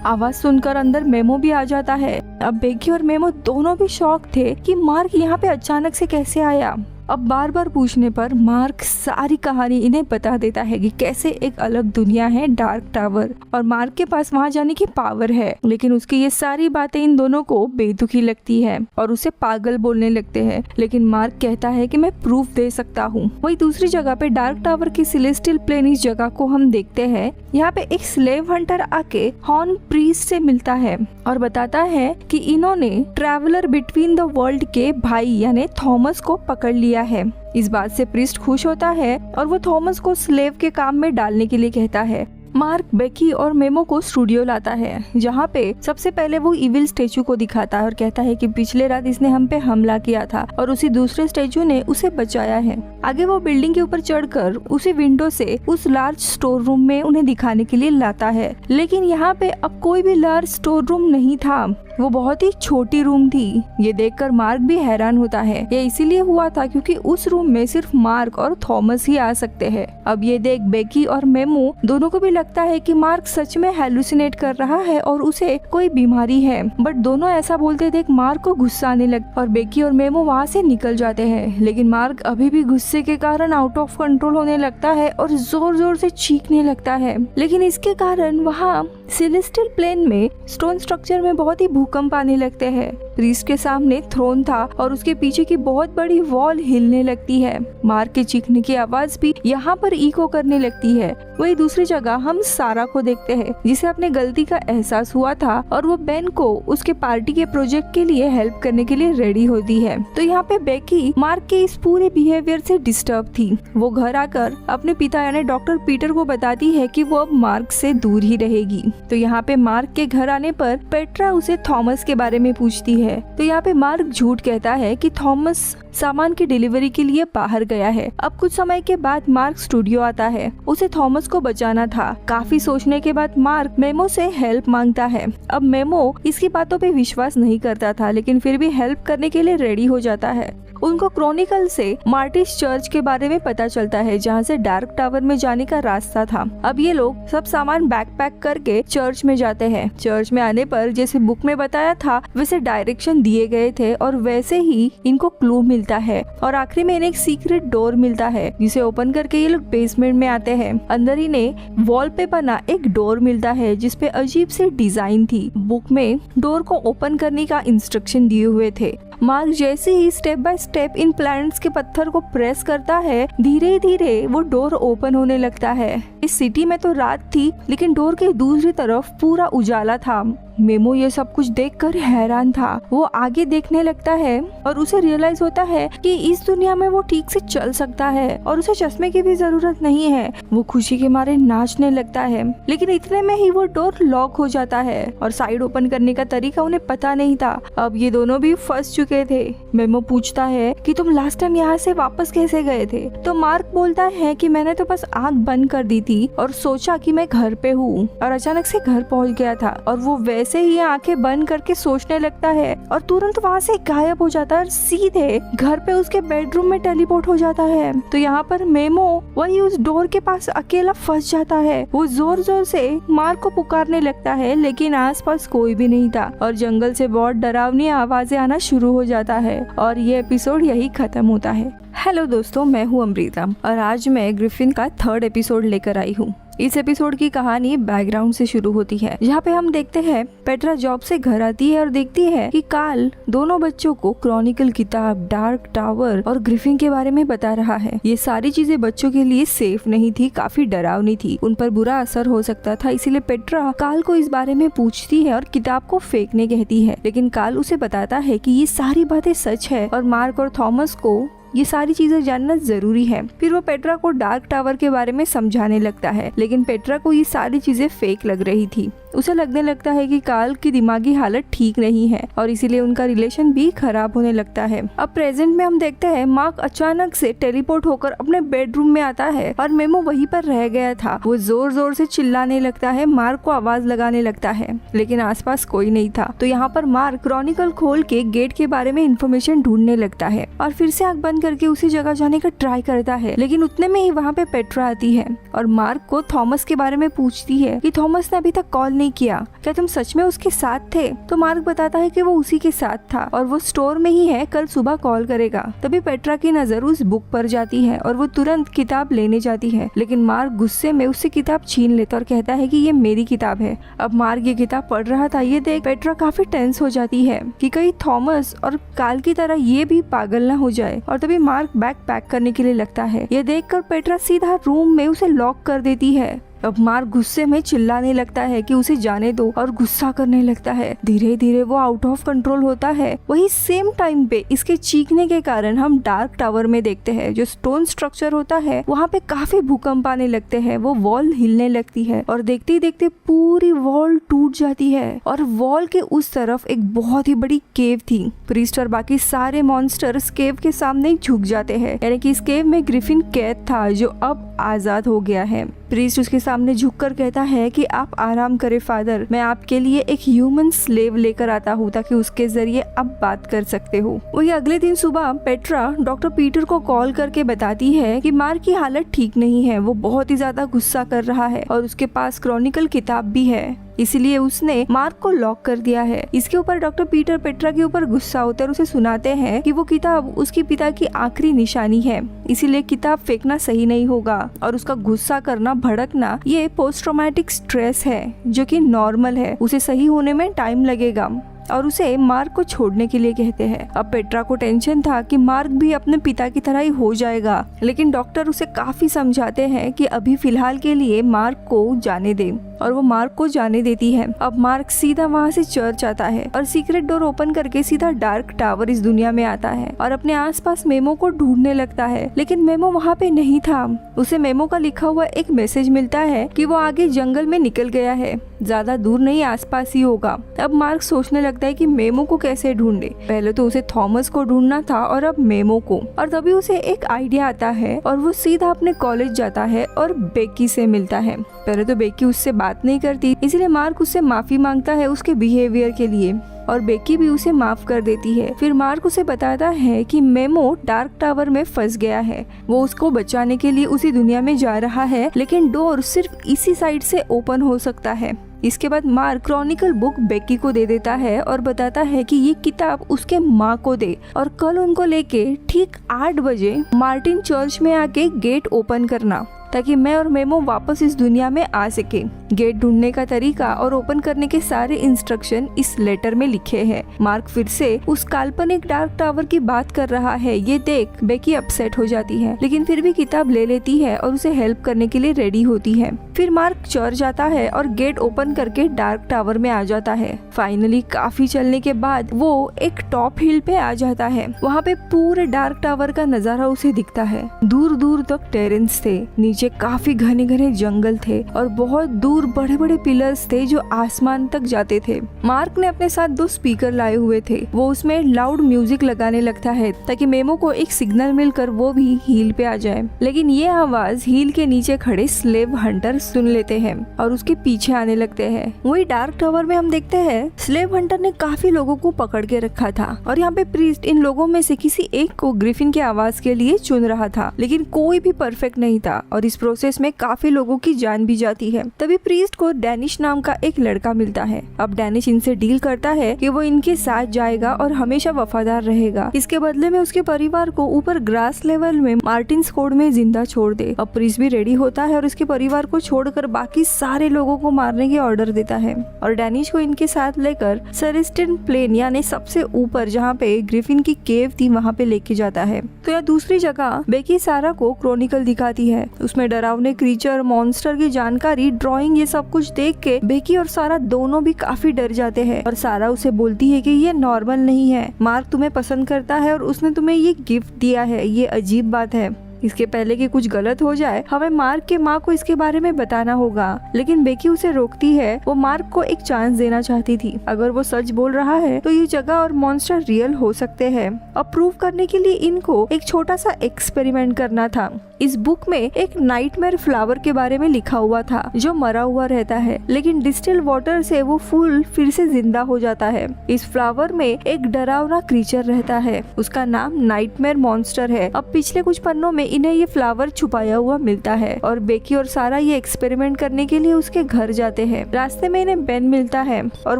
आवाज सुनकर अंदर मेमो भी आ जाता है। अब बेकी और मेमो दोनों भी शॉक थे कि मार्क यहाँ पे अचानक से कैसे आया। अब बार बार पूछने पर मार्क सारी कहानी इन्हें बता देता है कि कैसे एक अलग दुनिया है डार्क टावर और मार्क के पास वहां जाने की पावर है, लेकिन उसकी ये सारी बातें इन दोनों को बेतुकी लगती है और उसे पागल बोलने लगते हैं। लेकिन मार्क कहता है कि मैं प्रूफ दे सकता हूँ। वही दूसरी जगह पे डार्क टावर की सेलेस्टियल प्लेन इस जगह को हम देखते हैं। यहाँ पे एक स्लेव हंटर आके हॉर्न प्रीस्ट से मिलता है और बताता है कि इन्होंने ट्रैवलर बिटवीन द वर्ल्ड के भाई यानी थॉमस को पकड़ लिया है। इस बात से प्रीस्ट खुश होता है और वो थॉमस को स्लेव के काम में डालने के लिए कहता है। मार्क बेकी और मेमो को स्टूडियो लाता है, जहाँ पे सबसे पहले वो इविल स्टेचू को दिखाता है और कहता है कि पिछले रात इसने हम पे हमला किया था और उसी दूसरे स्टेचू ने उसे बचाया है। आगे वो बिल्डिंग के ऊपर चढ़कर उसी विंडो से उस लार्ज स्टोर रूम में उन्हें दिखाने के लिए लाता है, लेकिन यहाँ पे अब कोई भी लार्ज स्टोर रूम नहीं था, वो बहुत ही छोटी रूम थी। ये देखकर मार्क भी हैरान होता है। ये इसीलिए हुआ था क्योंकि उस रूम में सिर्फ मार्क और थॉमस ही आ सकते हैं। अब ये देख बेकी और मेमो दोनों को भी लगता है कि मार्क सच में हेलुसिनेट कर रहा है और उसे कोई बीमारी है, बट दोनों ऐसा बोलते देख मार्क को गुस्सा आने लगता और बेकी और मेमो वहाँ से निकल जाते हैं। लेकिन मार्क अभी भी गुस्से के कारण आउट ऑफ कंट्रोल होने लगता है और जोर जोर से चीखने लगता है। लेकिन इसके कारण वहाँ सेलेस्टियल प्लेन में स्टोन स्ट्रक्चर में बहुत ही भूकंप आने लगते हैं। प्रीस्ट के सामने थ्रोन था और उसके पीछे की बहुत बड़ी वॉल हिलने लगती है। मार्क के चीखने की आवाज भी यहाँ पर इको करने लगती है। वही दूसरी जगह हम सारा को देखते हैं, जिसे अपने गलती का एहसास हुआ था और वो बेन को उसके पार्टी के प्रोजेक्ट के लिए हेल्प करने के लिए रेडी होती है। तो यहाँ पे बेकी मार्क के इस पूरे बिहेवियर से डिस्टर्ब थी। वो घर आकर अपने पिता यानी डॉक्टर पीटर को बताती है कि वो अब मार्क से दूर ही रहेगी। तो यहाँ पे मार्क के घर आने पर पेट्रा उसे थॉमस के बारे में पूछती है। तो यहाँ पे मार्क झूठ कहता है कि थॉमस सामान की डिलीवरी के लिए बाहर गया है। अब कुछ समय के बाद मार्क स्टूडियो आता है, उसे थॉमस को बचाना था। काफी सोचने के बाद मार्क मेमो से हेल्प मांगता है। अब मेमो इसकी बातों पे विश्वास नहीं करता था, लेकिन फिर भी हेल्प करने के लिए रेडी हो जाता है। उनको क्रॉनिकल से मार्टिस चर्च के बारे में पता चलता है, जहाँ से डार्क टावर में जाने का रास्ता था। अब ये लोग सब सामान बैकपैक करके चर्च में जाते हैं। चर्च में आने पर जैसे बुक में बताया था वैसे डायरेक्शन दिए गए थे और वैसे ही इनको क्लू मिलता है और आखिरी में इन्हें एक सीक्रेट डोर मिलता है, जिसे ओपन करके ये लोग बेसमेंट में आते हैं। अंदर इन्हें वॉल पे बना एक डोर मिलता है जिसपे अजीब सी डिजाइन थी। बुक में डोर को ओपन करने का इंस्ट्रक्शन दिए हुए थे। मार्क जैसे ही स्टेप बाय स्टेप इन प्लैनेट्स के पत्थर को प्रेस करता है, धीरे धीरे वो डोर ओपन होने लगता है। इस सिटी में तो रात थी, लेकिन डोर के दूसरी तरफ पूरा उजाला था। मेमो ये सब कुछ देखकर हैरान था। वो आगे देखने लगता है और उसे रियलाइज होता है कि इस दुनिया में वो ठीक से चल सकता है और उसे चश्मे की भी जरूरत नहीं है। वो खुशी के मारे नाचने लगता है, लेकिन इतने में ही वो डोर लॉक हो जाता है और साइड ओपन करने का तरीका उन्हें पता नहीं था। अब ये दोनों भी फंस चुके थे। मेमो पूछता है कि तुम लास्ट टाइम यहाँ से वापस कैसे गए थे? तो मार्क बोलता है कि मैंने तो बस आँख बंद कर दी थी और सोचा कि मैं घर पे हूँ और अचानक से घर पहुँच गया था। और वो वैसे ही आंखें बंद करके सोचने लगता है और तुरंत वहाँ से गायब हो जाता है और सीधे घर पे उसके बेडरूम में टेलीपोर्ट हो जाता है। तो यहाँ पर मेमो वही उस डोर के पास अकेला फंस जाता है। वो जोर जोर से मार्क को पुकारने लगता है, लेकिन आसपास कोई भी नहीं था और जंगल से बहुत डरावनी आवाजें आना शुरू हो जाता है और ये एपिसोड यही खत्म होता है। हेलो दोस्तों, मैं हूँ अमृता और आज मैं ग्रिफिन का 3rd एपिसोड लेकर आई हूँ। इस एपिसोड की कहानी बैकग्राउंड से शुरू होती है, जहाँ पे हम देखते हैं पेट्रा जॉब से घर आती है और देखती है कि कार्ल दोनों बच्चों को क्रॉनिकल किताब, डार्क टावर और ग्रिफिन के बारे में बता रहा है। ये सारी चीजें बच्चों के लिए सेफ नहीं थी, काफी डरावनी थी, उन पर बुरा असर हो सकता था। इसीलिए पेट्रा कार्ल को इस बारे में पूछती है और किताब को फेंकने कहती है, लेकिन कार्ल उसे बताता है कि ये सारी बातें सच है और मार्क और थॉमस को ये सारी चीजें जानना जरूरी है। फिर वो पेट्रा को डार्क टावर के बारे में समझाने लगता है, लेकिन पेट्रा को ये सारी चीजें फेक लग रही थी। उसे लगने लगता है कि कार्ल की दिमागी हालत ठीक नहीं है और इसीलिए उनका रिलेशन भी खराब होने लगता है। अब प्रेजेंट में हम देखते हैं मार्क अचानक से टेलीपोर्ट होकर अपने बेडरूम में आता है और मेमो वहीं पर रह गया था। वो जोर जोर से चिल्लाने लगता है, मार्क को आवाज लगाने लगता है, लेकिन आसपास कोई नहीं था। तो यहाँ पर मार्क क्रॉनिकल खोल के गेट के बारे में इंफॉर्मेशन ढूंढने लगता है और फिर से आंख बंद करके उसी जगह जाने का ट्राई करता है, लेकिन उतने में ही वहाँ पे पेट्रा आती है और मार्क को थॉमस के बारे में पूछती है कि थॉमस ने अभी तक कॉल नहीं किया, क्या तुम सच में उसके साथ थे? तो मार्क बताता है कि वो उसी के साथ था और वो स्टोर में ही है, कल सुबह कॉल करेगा। तभी पेट्रा की नजर उस बुक पर जाती है और वो तुरंत किताब लेने जाती है, लेकिन मार्क गुस्से में उससे किताब छीन लेता और कहता है कि ये मेरी किताब है। अब मार्क ये किताब पढ़ रहा था, ये देख पेट्रा काफी टेंस हो जाती है कि कहीं थॉमस और कार्ल की तरह ये भी पागल ना हो जाए, और तभी मार्क बैग पैक करने के लिए लगता है। ये देखकर पेट्रा सीधा रूम में उसे लॉक कर देती है। अब मार्क गुस्से में चिल्लाने लगता है कि उसे जाने दो और गुस्सा करने लगता है। धीरे धीरे वो आउट ऑफ कंट्रोल होता है। वही सेम टाइम पे इसके चीखने के कारण हम डार्क टावर में देखते हैं जो स्टोन स्ट्रक्चर होता है, वहाँ पे काफी भूकंप आने लगते हैं। वो वॉल हिलने लगती है और देखते ही देखते पूरी वॉल टूट जाती है और वॉल के उस तरफ एक बहुत ही बड़ी केव थी। प्रीस्ट और बाकी सारे मॉन्स्टर्स केव के सामने झुक जाते हैं, यानी कि इस केव में ग्रिफिन कैद था जो अब आजाद हो गया है। प्रीस्ट उसके सामने झुककर कहता है कि आप आराम करें फादर, मैं आपके लिए एक ह्यूमन स्लेव लेकर आता हूँ ताकि उसके जरिए आप बात कर सकते हो। वही अगले दिन सुबह पेट्रा डॉक्टर पीटर को कॉल करके बताती है कि मार्क की हालत ठीक नहीं है, वो बहुत ही ज्यादा गुस्सा कर रहा है और उसके पास क्रॉनिकल किताब भी है, इसलिए उसने मार्क को लॉक कर दिया है। इसके ऊपर डॉक्टर पीटर पेट्रा के ऊपर गुस्सा होते हैं और उसे सुनाते हैं कि वो किताब उसके पिता की आखिरी निशानी है, इसीलिए किताब फेंकना सही नहीं होगा और उसका गुस्सा करना, भड़कना ये पोस्ट ट्रॉमेटिक स्ट्रेस है जो कि नॉर्मल है, उसे सही होने में टाइम लगेगा और उसे मार्क को छोड़ने के लिए कहते हैं। अब पेट्रा को टेंशन था कि मार्क भी अपने पिता की तरह ही हो जाएगा, लेकिन डॉक्टर उसे काफी समझाते हैं कि अभी फिलहाल के लिए मार्क को जाने दे और वो मार्क को जाने देती है। अब मार्क सीधा वहाँ से चर्च आता है और सीक्रेट डोर ओपन करके सीधा डार्क टावर इस दुनिया में आता है और अपने आसपास मेमो को ढूंढने लगता है, लेकिन मेमो वहाँ पे नहीं था। उसे मेमो का लिखा हुआ एक मैसेज मिलता है कि वो आगे जंगल में निकल गया है, ज्यादा दूर नहीं, आसपास ही होगा। अब मार्क सोचने लगता है कि मेमो को कैसे ढूंढे। पहले तो उसे थॉमस को ढूंढना था और अब मेमो को, और तभी उसे एक आइडिया आता है और वो सीधा अपने कॉलेज जाता है और बेकी से मिलता है। पहले तो बेकी उससे बात नहीं करती, इसलिए मार्क उससे माफी मांगता है उसके बिहेवियर के लिए और बेकी भी उसे माफ कर देती है। फिर मार्क उसे बताता है कि मेमो डार्क टावर में फंस गया है, वो उसको बचाने के लिए उसी दुनिया में जा रहा है, लेकिन डोर सिर्फ इसी साइड से ओपन हो सकता है। इसके बाद मार्क क्रॉनिकल बुक बेकी को दे देता है और बताता है कि ये किताब उसके माँ को दे और कल उनको लेके ठीक 8 बजे मार्टिन चर्च में आके गेट ओपन करना ताकि मैं और मेमो वापस इस दुनिया में आ सके। गेट ढूंढने का तरीका और ओपन करने के सारे इंस्ट्रक्शन इस लेटर में लिखे हैं। मार्क फिर से उस काल्पनिक डार्क टावर की बात कर रहा है। ये देख बेकी अपसेट हो जाती है, लेकिन फिर भी किताब ले लेती है और उसे हेल्प करने के लिए रेडी होती है। फिर मार्क चर्च जाता है और गेट ओपन करके डार्क टावर में आ जाता है। फाइनली काफी चलने के बाद वो एक टॉप हिल पे आ जाता है। वहाँ पे पूरे डार्क टावर का नजारा उसे दिखता है। दूर दूर तक टेरेंस थे, नीचे काफी घने घने जंगल थे और बहुत दूर बड़े बड़े पिलर्स थे जो आसमान तक जाते थे। मार्क ने अपने साथ 2 स्पीकर लाए हुए थे, वो उसमें लाउड म्यूजिक लगाने लगता है ताकि मेमो को एक सिग्नल मिलकर वो भी हील पे आ जाए, लेकिन ये आवाज हील के नीचे खड़े स्लेव हंटर सुन लेते हैं और उसके पीछे आने लगते हैं। वही डार्क टावर में हम देखते हैं स्लेव हंटर ने काफी लोगों को पकड़ के रखा था और यहाँ पे प्रीस्ट इन लोगों में से किसी एक को ग्रिफिन की आवाज के लिए चुन रहा था, लेकिन कोई भी परफेक्ट नहीं था और इस प्रोसेस में काफी लोगों की जान भी जाती है। तभी प्रीस्ट को डैनिश नाम का एक लड़का मिलता है। अब डैनिश इनसे डील करता है कि वो इनके साथ जाएगा और हमेशा वफादार रहेगा। इसके बदले में उसके परिवार को ऊपर ग्रास लेवल में मार्टिन कोड में जिंदा छोड़ दे। अब प्रीस्ट भी रेडी होता है और उसके परिवार को छोड़कर बाकी सारे लोगों को मारने के ऑर्डर देता है और डैनिश को इनके साथ लेकर सेरेस्टियन प्लेन यानी सबसे ऊपर जहाँ पे ग्रिफिन की केव थी वहाँ पे लेके जाता है। तो यह दूसरी जगह बेकी सारा को क्रॉनिकल दिखाती है। उसमें डरावने क्रीचर, मॉन्स्टर की जानकारी, ड्राइंग, ये सब कुछ देख के बेकी और सारा दोनों भी काफी डर जाते हैं और सारा उसे बोलती है कि ये नॉर्मल नहीं है, मार्क तुम्हें पसंद करता है और उसने तुम्हें ये गिफ्ट दिया है, ये अजीब बात है। इसके पहले कि कुछ गलत हो जाए हमें मार्क के माँ को इसके बारे में बताना होगा, लेकिन बेकी उसे रोकती है। वो मार्क को एक चांस देना चाहती थी, अगर वो सच बोल रहा है तो ये जगह और मॉन्स्टर रियल हो सकते हैं। अब प्रूव करने के लिए इनको एक छोटा सा एक्सपेरिमेंट करना था। इस बुक में एक नाइटमेयर फ्लावर के बारे में लिखा हुआ था जो मरा हुआ रहता है, लेकिन डिस्टिल वाटर से वो फूल फिर से जिंदा हो जाता है। इस फ्लावर में एक डरावना क्रीचर रहता है, उसका नाम नाइटमेयर मॉन्स्टर है। अब पिछले कुछ पन्नों में इन्हें ये फ्लावर छुपाया हुआ मिलता है और बेकी और सारा ये एक्सपेरिमेंट करने के लिए उसके घर जाते हैं। रास्ते में इन्हें बेन मिलता है और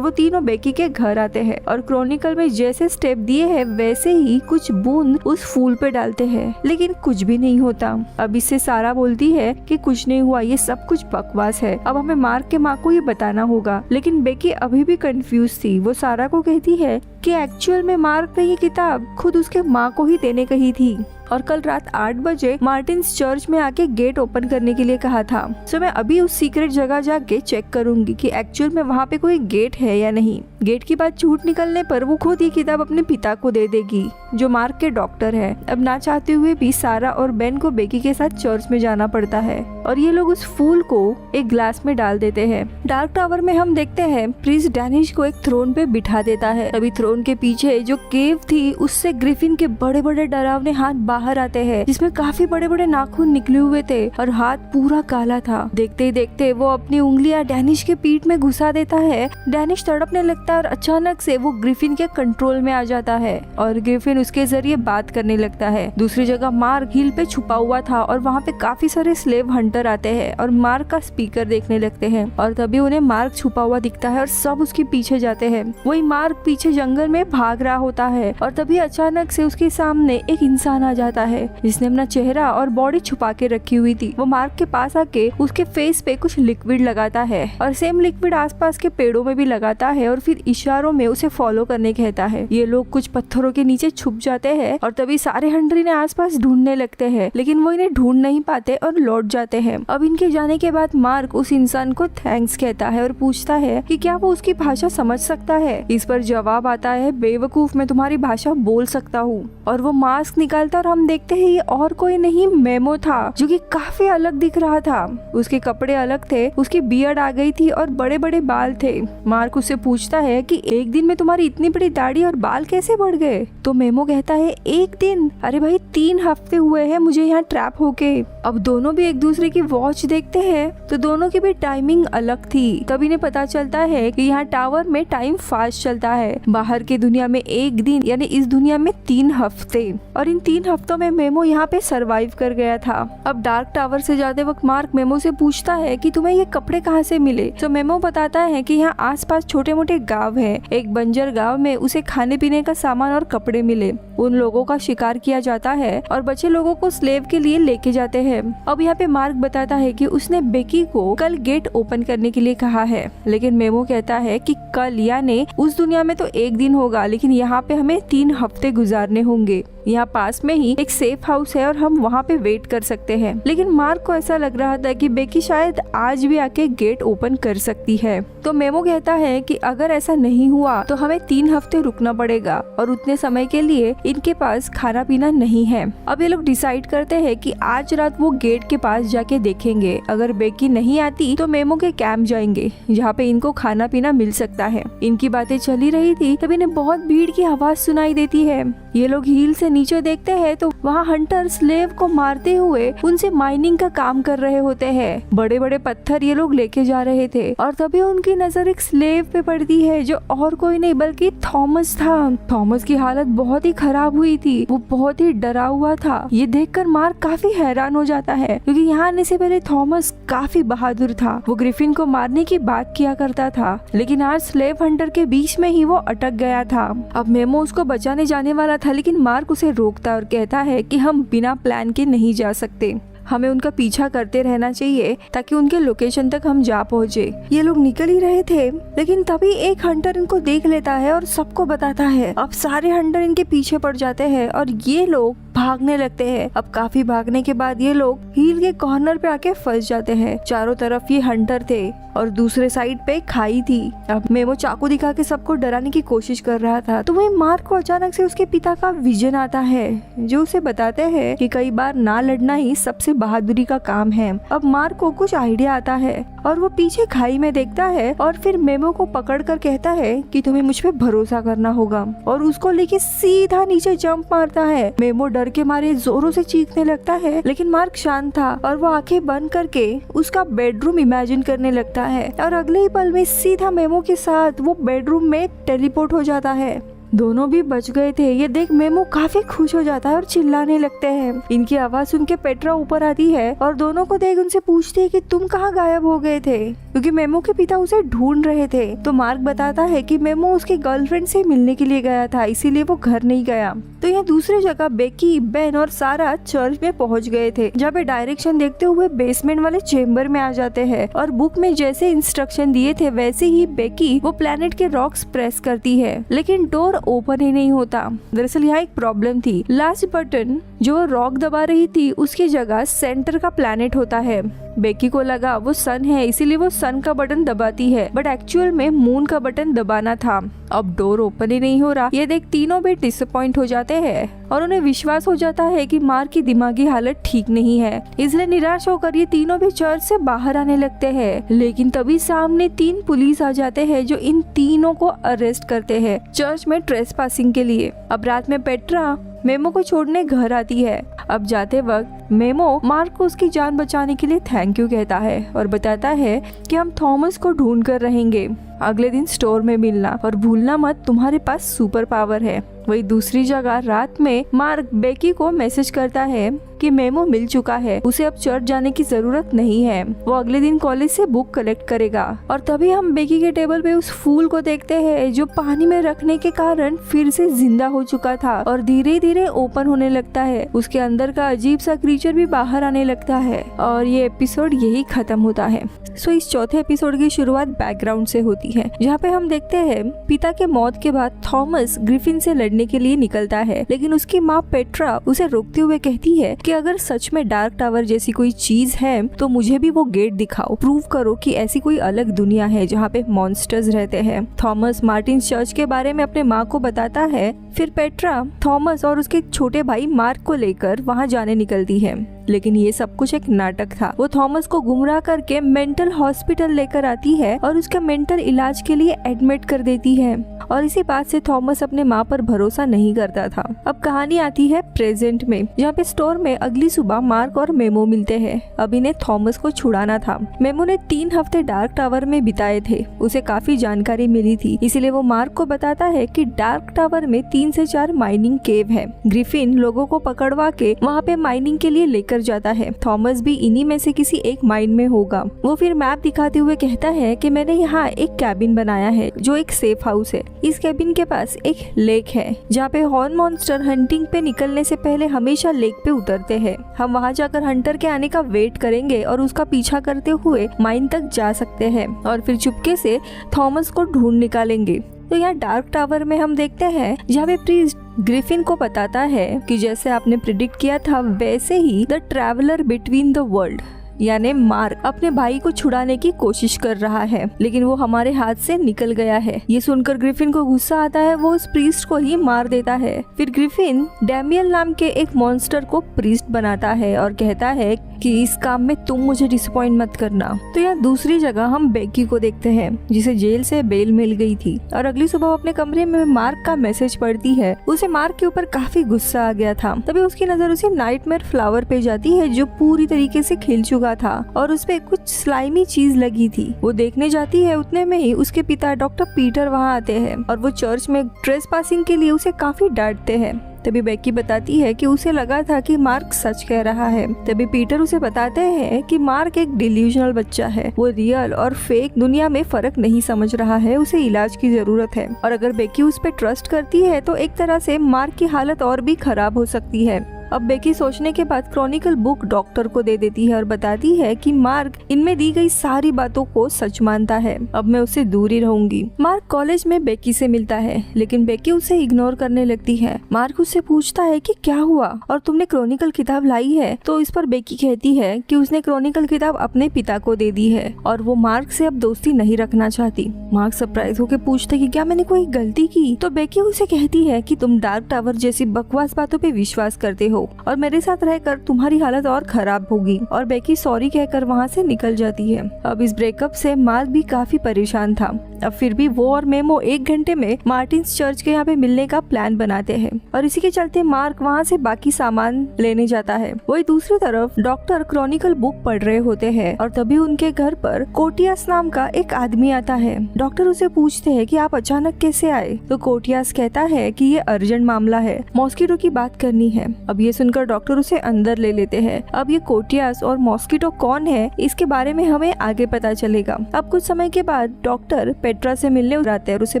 वो तीनों बेकी के घर आते हैं और क्रॉनिकल में जैसे स्टेप दिए हैं वैसे ही कुछ बूंद उस फूल पे डालते हैं, लेकिन कुछ भी नहीं होता। अब इससे सारा बोलती है कि कुछ नहीं हुआ, ये सब कुछ बकवास है, अब हमें मार्क के माँ को ये बताना होगा। लेकिन बेकी अभी भी कंफ्यूज थी। वो सारा को कहती है कि एक्चुअल में मार्क ने ये किताब खुद उसके माँ को ही देने कही थी और कल रात 8 बजे मार्टिन्स चर्च में आके गेट ओपन करने के लिए कहा था। सो मैं अभी उस सीक्रेट जगह जाके चेक करूंगी कि एक्चुअल में वहाँ पे कोई गेट है या नहीं। गेट की बात झूठ निकलने पर वो खुद ये किताब अपने पिता को दे देगी जो मार्क के डॉक्टर है। अब ना चाहते हुए भी सारा और बेन को बेकी के साथ चर्च में जाना पड़ता है और ये लोग उस फूल को एक ग्लास में डाल देते हैं। डार्क टावर में हम देखते हैं प्रिंस डैनिश को एक थ्रोन पे बिठा देता है। अभी थ्रोन के पीछे जो केव थी उससे ग्रिफिन के बड़े बड़े डरावने हाथ बाहर आते हैं जिसमें काफी बड़े बड़े नाखून निकले हुए थे और हाथ पूरा काला था। देखते ही देखते वो अपनी उंगलियां डैनिश के पीठ में घुसा देता है। डैनिश तड़पने लगता है और अचानक से वो ग्रिफिन के कंट्रोल में आ जाता है और ग्रिफिन उसके जरिए बात करने लगता है। दूसरी जगह मार्क हिल पे छुपा हुआ था और वहाँ पे काफी सारे स्लेव हंटर आते हैं और मार्क का स्पीकर देखने लगते हैं और तभी उन्हें मार्क छुपा हुआ दिखता है और सब उसके पीछे जाते हैं। वही मार्क पीछे जंगल में भाग रहा होता है और तभी अचानक से उसके सामने एक इंसान आ जाता है जिसने अपना चेहरा और बॉडी छुपा के रखी हुई थी। वो मार्क के पास आके उसके फेस पे कुछ लिक्विड लगाता है और सेम लिक्विड आसपास के पेड़ों में भी लगाता है और फिर इशारों में उसे फॉलो करने कहता है। ये लोग कुछ पत्थरों के नीचे छुप जाते हैं और तभी सारे हंटर इन्हें आसपास ढूंढने लगते हैं लेकिन वो इन्हें ढूंढ नहीं पाते और लौट जाते हैं। अब इनके जाने के बाद मार्क उस इंसान को थैंक्स कहता है और पूछता है कि क्या वो उसकी भाषा समझ सकता है। इस पर जवाब आता है, बेवकूफ, मैं तुम्हारी भाषा बोल सकता हूँ। और वो मास्क निकालता और हम देखते हैं ये और कोई नहीं मेमो था जो कि काफी अलग दिख रहा था। उसके कपड़े अलग थे, उसकी बियर्ड आ गई थी और बड़े बड़े बाल थे। मार्क उससे पूछता है कि एक दिन में तुम्हारी इतनी बड़ी दाढ़ी और बाल कैसे बढ़ गए। तो मेमो कहता है, एक दिन? अरे भाई 3 हफ्ते हुए हैं मुझे यहाँ ट्रैप होके। अब दोनों भी एक दूसरे की वॉच देखते हैं तो दोनों की भी टाइमिंग अलग थी। तब इन्हें पता चलता है कि यहाँ टावर में टाइम फास्ट चलता है। बाहर की दुनिया में एक दिन यानी इस दुनिया में 3 हफ्ते और इन 3 हफ्तों में मेमो यहाँ पे सरवाइव कर गया था। अब डार्क टावर से जाते वक्त मार्क मेमो से पूछता है कि तुम्हें ये कपड़े कहाँ से मिले। तो मेमो बताता है कि यहाँ आसपास छोटे मोटे गांव है। एक बंजर गांव में उसे खाने पीने का सामान और कपड़े मिले। उन लोगों का शिकार किया जाता है और बचे लोगों को स्लेव के लिए लेके जाते हैं। अब यहाँ पे मार्क बताता है कि उसने बेकी को कल गेट ओपन करने के लिए कहा है लेकिन मेमो कहता है कि कल यानी उस दुनिया में तो एक दिन होगा लेकिन यहाँ पे हमें 3 हफ्ते गुजारने होंगे। यहाँ पास में ही एक सेफ हाउस है और हम वहाँ पे वेट कर सकते हैं। लेकिन मार्क को ऐसा लग रहा था कि बेकी शायद आज भी आके गेट ओपन कर सकती है। तो मेमो कहता है कि अगर ऐसा नहीं हुआ तो हमें 3 हफ्ते रुकना पड़ेगा और उतने समय के लिए इनके पास खाना पीना नहीं है। अब ये लोग डिसाइड करते हैं कि आज रात वो गेट के पास जाके देखेंगे। अगर बेकी नहीं आती तो मेमो के कैंप जाएंगे जहाँ पे इनको खाना पीना मिल सकता है। इनकी बातें चली रही थी तब इन्हें बहुत भीड़ की आवाज सुनाई देती है। ये लोग हील से नीचे देखते हैं तो वहाँ हंटर स्लेव को मारते हुए उनसे माइनिंग का काम कर रहे होते हैं। बड़े बड़े पत्थर ये लोग लेके जा रहे थे और तभी उनकी नजर एक स्लेव पे पड़ती है जो और कोई नहीं बल्कि थॉमस था। थॉमस की हालत बहुत ही खराब हुई थी, वो बहुत ही डरा हुआ था। ये देखकर मार्क काफी हैरान हो जाता है क्योंकि यहाँ आने से पहले थॉमस काफी बहादुर था। वो ग्रिफिन को मारने की बात किया करता था लेकिन आज स्लेव हंटर के बीच में ही वो अटक गया था। अब मेमो उसको बचाने जाने वाला था लेकिन मार्क उसे रोकता और कहता है कि हम बिना प्लान के नहीं जा सकते, हमें उनका पीछा करते रहना चाहिए ताकि उनके लोकेशन तक हम जा पहुंचे। ये लोग निकल ही रहे थे लेकिन तभी एक हंटर इनको देख लेता है और सबको बताता है। अब सारे हंटर इनके पीछे पड़ जाते हैं और ये लोग भागने लगते हैं। अब काफी भागने के बाद ये लोग हील के कॉर्नर पे आके फंस जाते हैं। चारों तरफ ये हंटर थे और दूसरे साइड पे खाई थी। अब मेमो चाकू दिखा के सबको डराने की कोशिश कर रहा था तो वही मार्क को अचानक से उसके पिता का विजन आता है जो उसे बताते हैं कि कई बार ना लड़ना ही सबसे बहादुरी का काम है। अब मार्क को कुछ आइडिया आता है और वो पीछे खाई में देखता है और फिर मेमो को पकड़ कर कहता है कि तुम्हें मुझ पे भरोसा करना होगा और उसको लेके सीधा नीचे जंप मारता है। मेमो डर के मारे जोरों से चीखने लगता है लेकिन मार्क शांत था और वो आंखें बंद करके उसका बेडरूम इमेजिन करने लगता है और अगले ही पल में सीधा मेमो के साथ वो बेडरूम में टेलीपोर्ट हो जाता है। दोनों भी बच गए थे। ये देख मेमो काफी खुश हो जाता है और चिल्लाने लगते हैं। इनकी आवाज सुन के पेट्रा ऊपर आती है और दोनों को देख उनसे पूछती है कि तुम कहाँ गायब हो गए थे। क्योंकि मेमो के पिता उसे ढूंढ रहे थे। तो मार्क बताता है कि मेमो उसकी गर्लफ्रेंड से मिलने के लिए गया था, इसीलिए वो घर नहीं गया। तो यहाँ दूसरी जगह बेकी, बेन और सारा चर्च में पहुंच गए थे, जहाँ पे डायरेक्शन देखते हुए बेसमेंट वाले चेम्बर में आ जाते हैं और बुक में जैसे इंस्ट्रक्शन दिए थे वैसे ही बेकी वो प्लेनेट के रॉक्स प्रेस करती है, लेकिन डोर ओपन ही नहीं होता। दरअसल यहाँ एक प्रॉब्लम थी, लास्ट बटन जो रॉक दबा रही थी उसकी जगह सेंटर का प्लेनेट होता है। बेकी को लगा वो सन है, इसीलिए वो सन का बटन दबाती है, बट एक्चुअल में मून का बटन दबाना था। अब डोर ओपन ही नहीं हो रहा। ये देख तीनों भी डिसअपॉइंट हो जाते हैं और उन्हें विश्वास हो जाता है कि मार्क की दिमागी हालत ठीक नहीं है, इसलिए निराश होकर ये तीनों भी चर्च से बाहर आने लगते हैं। लेकिन तभी सामने 3 पुलिस आ जाते हैं जो इन तीनों को अरेस्ट करते हैं चर्च में ट्रेसपासिंग के लिए। अब रात में पेट्रा मेमो को छोड़ने घर आती है। अब जाते वक्त मेमो मार्क को उसकी जान बचाने के लिए थैंक यू कहता है और बताता है कि हम थॉमस को ढूंढ कर रहेंगे, अगले दिन स्टोर में मिलना और भूलना मत तुम्हारे पास सुपर पावर है। वही दूसरी जगह रात में मार्क बेकी को मैसेज करता है कि मेमो मिल चुका है, उसे अब चर्च जाने की जरूरत नहीं है, वो अगले दिन कॉलेज से बुक कलेक्ट करेगा। और तभी हम बेकी के टेबल पे उस फूल को देखते हैं जो पानी में रखने के कारण फिर से जिंदा हो चुका था और धीरे धीरे ओपन होने लगता है। उसके अंदर का अजीब सा क्रीचर भी बाहर आने लगता है और ये एपिसोड यही खत्म होता है। सो इस चौथे एपिसोड की शुरुआत बैकग्राउंड से होती है, जहाँ पे हम देखते हैं पिता के मौत के बाद थॉमस ग्रिफिन से लड़ने के लिए निकलता है, लेकिन उसकी माँ पेट्रा उसे रोकते हुए कहती है कि अगर सच में डार्क टावर जैसी कोई चीज है तो मुझे भी वो गेट दिखाओ, प्रूव करो कि ऐसी कोई अलग दुनिया है जहाँ पे मॉन्स्टर्स रहते हैं। थॉमस मार्टिन चर्च के बारे में अपने माँ को बताता है। फिर पेट्रा थॉमस और उसके छोटे भाई मार्क को लेकर वहाँ जाने निकलती है, लेकिन ये सब कुछ एक नाटक था। वो थॉमस को गुमराह करके मेंटल हॉस्पिटल लेकर आती है और उसका मेंटल इलाज के लिए एडमिट कर देती है और इसी बात से थॉमस अपने माँ पर भरोसा नहीं करता था। अब कहानी आती है प्रेजेंट में, जहाँ पे स्टोर में अगली सुबह मार्क और मेमो मिलते हैं। अब इन्हें थॉमस को छुड़ाना था। मेमो ने 3 हफ्ते डार्क टावर में बिताए थे, उसे काफी जानकारी मिली थी, इसीलिए वो मार्क को बताता है कि डार्क टावर में 3 से 4 माइनिंग केव है। ग्रिफिन लोगों को पकड़वा के वहाँ पे माइनिंग के लिए लेकर जाता है। थॉमस भी इन्हीं में से किसी एक माइन में होगा। वो फिर मैप दिखाते हुए कहता है कि मैंने यहाँ एक कैबिन बनाया है जो एक सेफ हाउस है। इस कैबिन के पास एक लेक है जहाँ पे हॉर्न मॉन्स्टर हंटिंग पे निकलने से पहले हमेशा लेक पे उतरते हैं। हम वहाँ जाकर हंटर के आने का वेट करेंगे और उसका पीछा करते हुए माइन तक जा सकते हैं और फिर चुपके से थॉमस को ढूंढ निकालेंगे। तो यहाँ डार्क टावर में हम देखते हैं जहाँ पे प्रीस्ट ग्रिफिन को बताता है कि जैसे आपने प्रिडिक्ट किया था वैसे ही the traveller between the world यानी मार्क अपने भाई को छुड़ाने की कोशिश कर रहा है, लेकिन वो हमारे हाथ से निकल गया है। ये सुनकर ग्रिफिन को गुस्सा आता है, वो उस प्रीस्ट को ही मार देता है। फिर ग्रिफिन डैमियल नाम के एक मॉन्स्टर को प्रीस्ट बनाता है और कहता है कि इस काम में तुम मुझे डिसअपॉइंट मत करना। तो यहाँ दूसरी जगह हम बेकी को देखते हैं जिसे जेल से बेल मिल गई थी और अगली सुबह अपने कमरे में मार्क का मैसेज पढ़ती है। उसे मार्क के ऊपर काफी गुस्सा आ गया था। तभी उसकी नजर उसी नाइटमेयर फ्लावर पे जाती है जो पूरी तरीके से खिल चुका था और उस पे कुछ स्लाइमी चीज लगी थी। वो देखने जाती है, उतने में ही उसके पिता डॉक्टर पीटर वहाँ आते हैं और वो चर्च में ट्रेसपासिंग के लिए उसे काफी डांटते हैं। तभी बेकी बताती है कि उसे लगा था कि मार्क सच कह रहा है। तभी पीटर उसे बताते हैं कि मार्क एक डिल्यूजनल बच्चा है, वो रियल और फेक दुनिया में फर्क नहीं समझ रहा है, उसे इलाज की जरूरत है। और अगर बेकी उस पर ट्रस्ट करती है तो एक तरह से मार्क की हालत और भी खराब हो सकती है। अब बेकी सोचने के बाद क्रॉनिकल बुक डॉक्टर को दे देती है और बताती है कि मार्क इनमें दी गई सारी बातों को सच मानता है, अब मैं उससे दूर ही रहूंगी। मार्क कॉलेज में बेकी से मिलता है, लेकिन बेकी उसे इग्नोर करने लगती है। मार्क उससे पूछता है कि क्या हुआ और तुमने क्रॉनिकल किताब लाई है, तो इस पर बेकी कहती है कि उसने क्रॉनिकल किताब अपने पिता को दे दी है और वो मार्क से अब दोस्ती नहीं रखना चाहती। मार्क सरप्राइज होकर पूछते कि क्या मैंने कोई गलती की, तो बेकी उसे कहती है कि तुम डार्क टावर जैसी बकवास बातों पे विश्वास करते हो और मेरे साथ रहकर तुम्हारी हालत और खराब होगी। और बेकी सॉरी कहकर वहाँ से निकल जाती है। अब इस ब्रेकअप से मार्क भी काफी परेशान था। अब फिर भी वो और मेमो 1 घंटे में मार्टिन्स चर्च के यहाँ पे मिलने का प्लान बनाते हैं और इसी के चलते मार्क वहाँ से बाकी सामान लेने जाता है। वही दूसरी तरफ डॉक्टर क्रॉनिकल बुक पढ़ रहे होते हैं और तभी उनके घर पर कोटियास नाम का एक आदमी आता है। डॉक्टर उसे पूछते हैं कि आप अचानक कैसे आए, तो कोटियास कहता है कि ये अर्जेंट मामला है, मॉस्किटो की बात करनी है। अब ये ये सुनकर डॉक्टर उसे अंदर ले लेते हैं। अब ये कोटियास और मॉस्किटो कौन है इसके बारे में हमें आगे पता चलेगा। अब कुछ समय के बाद डॉक्टर पेट्रा से मिलने आते हैं और उसे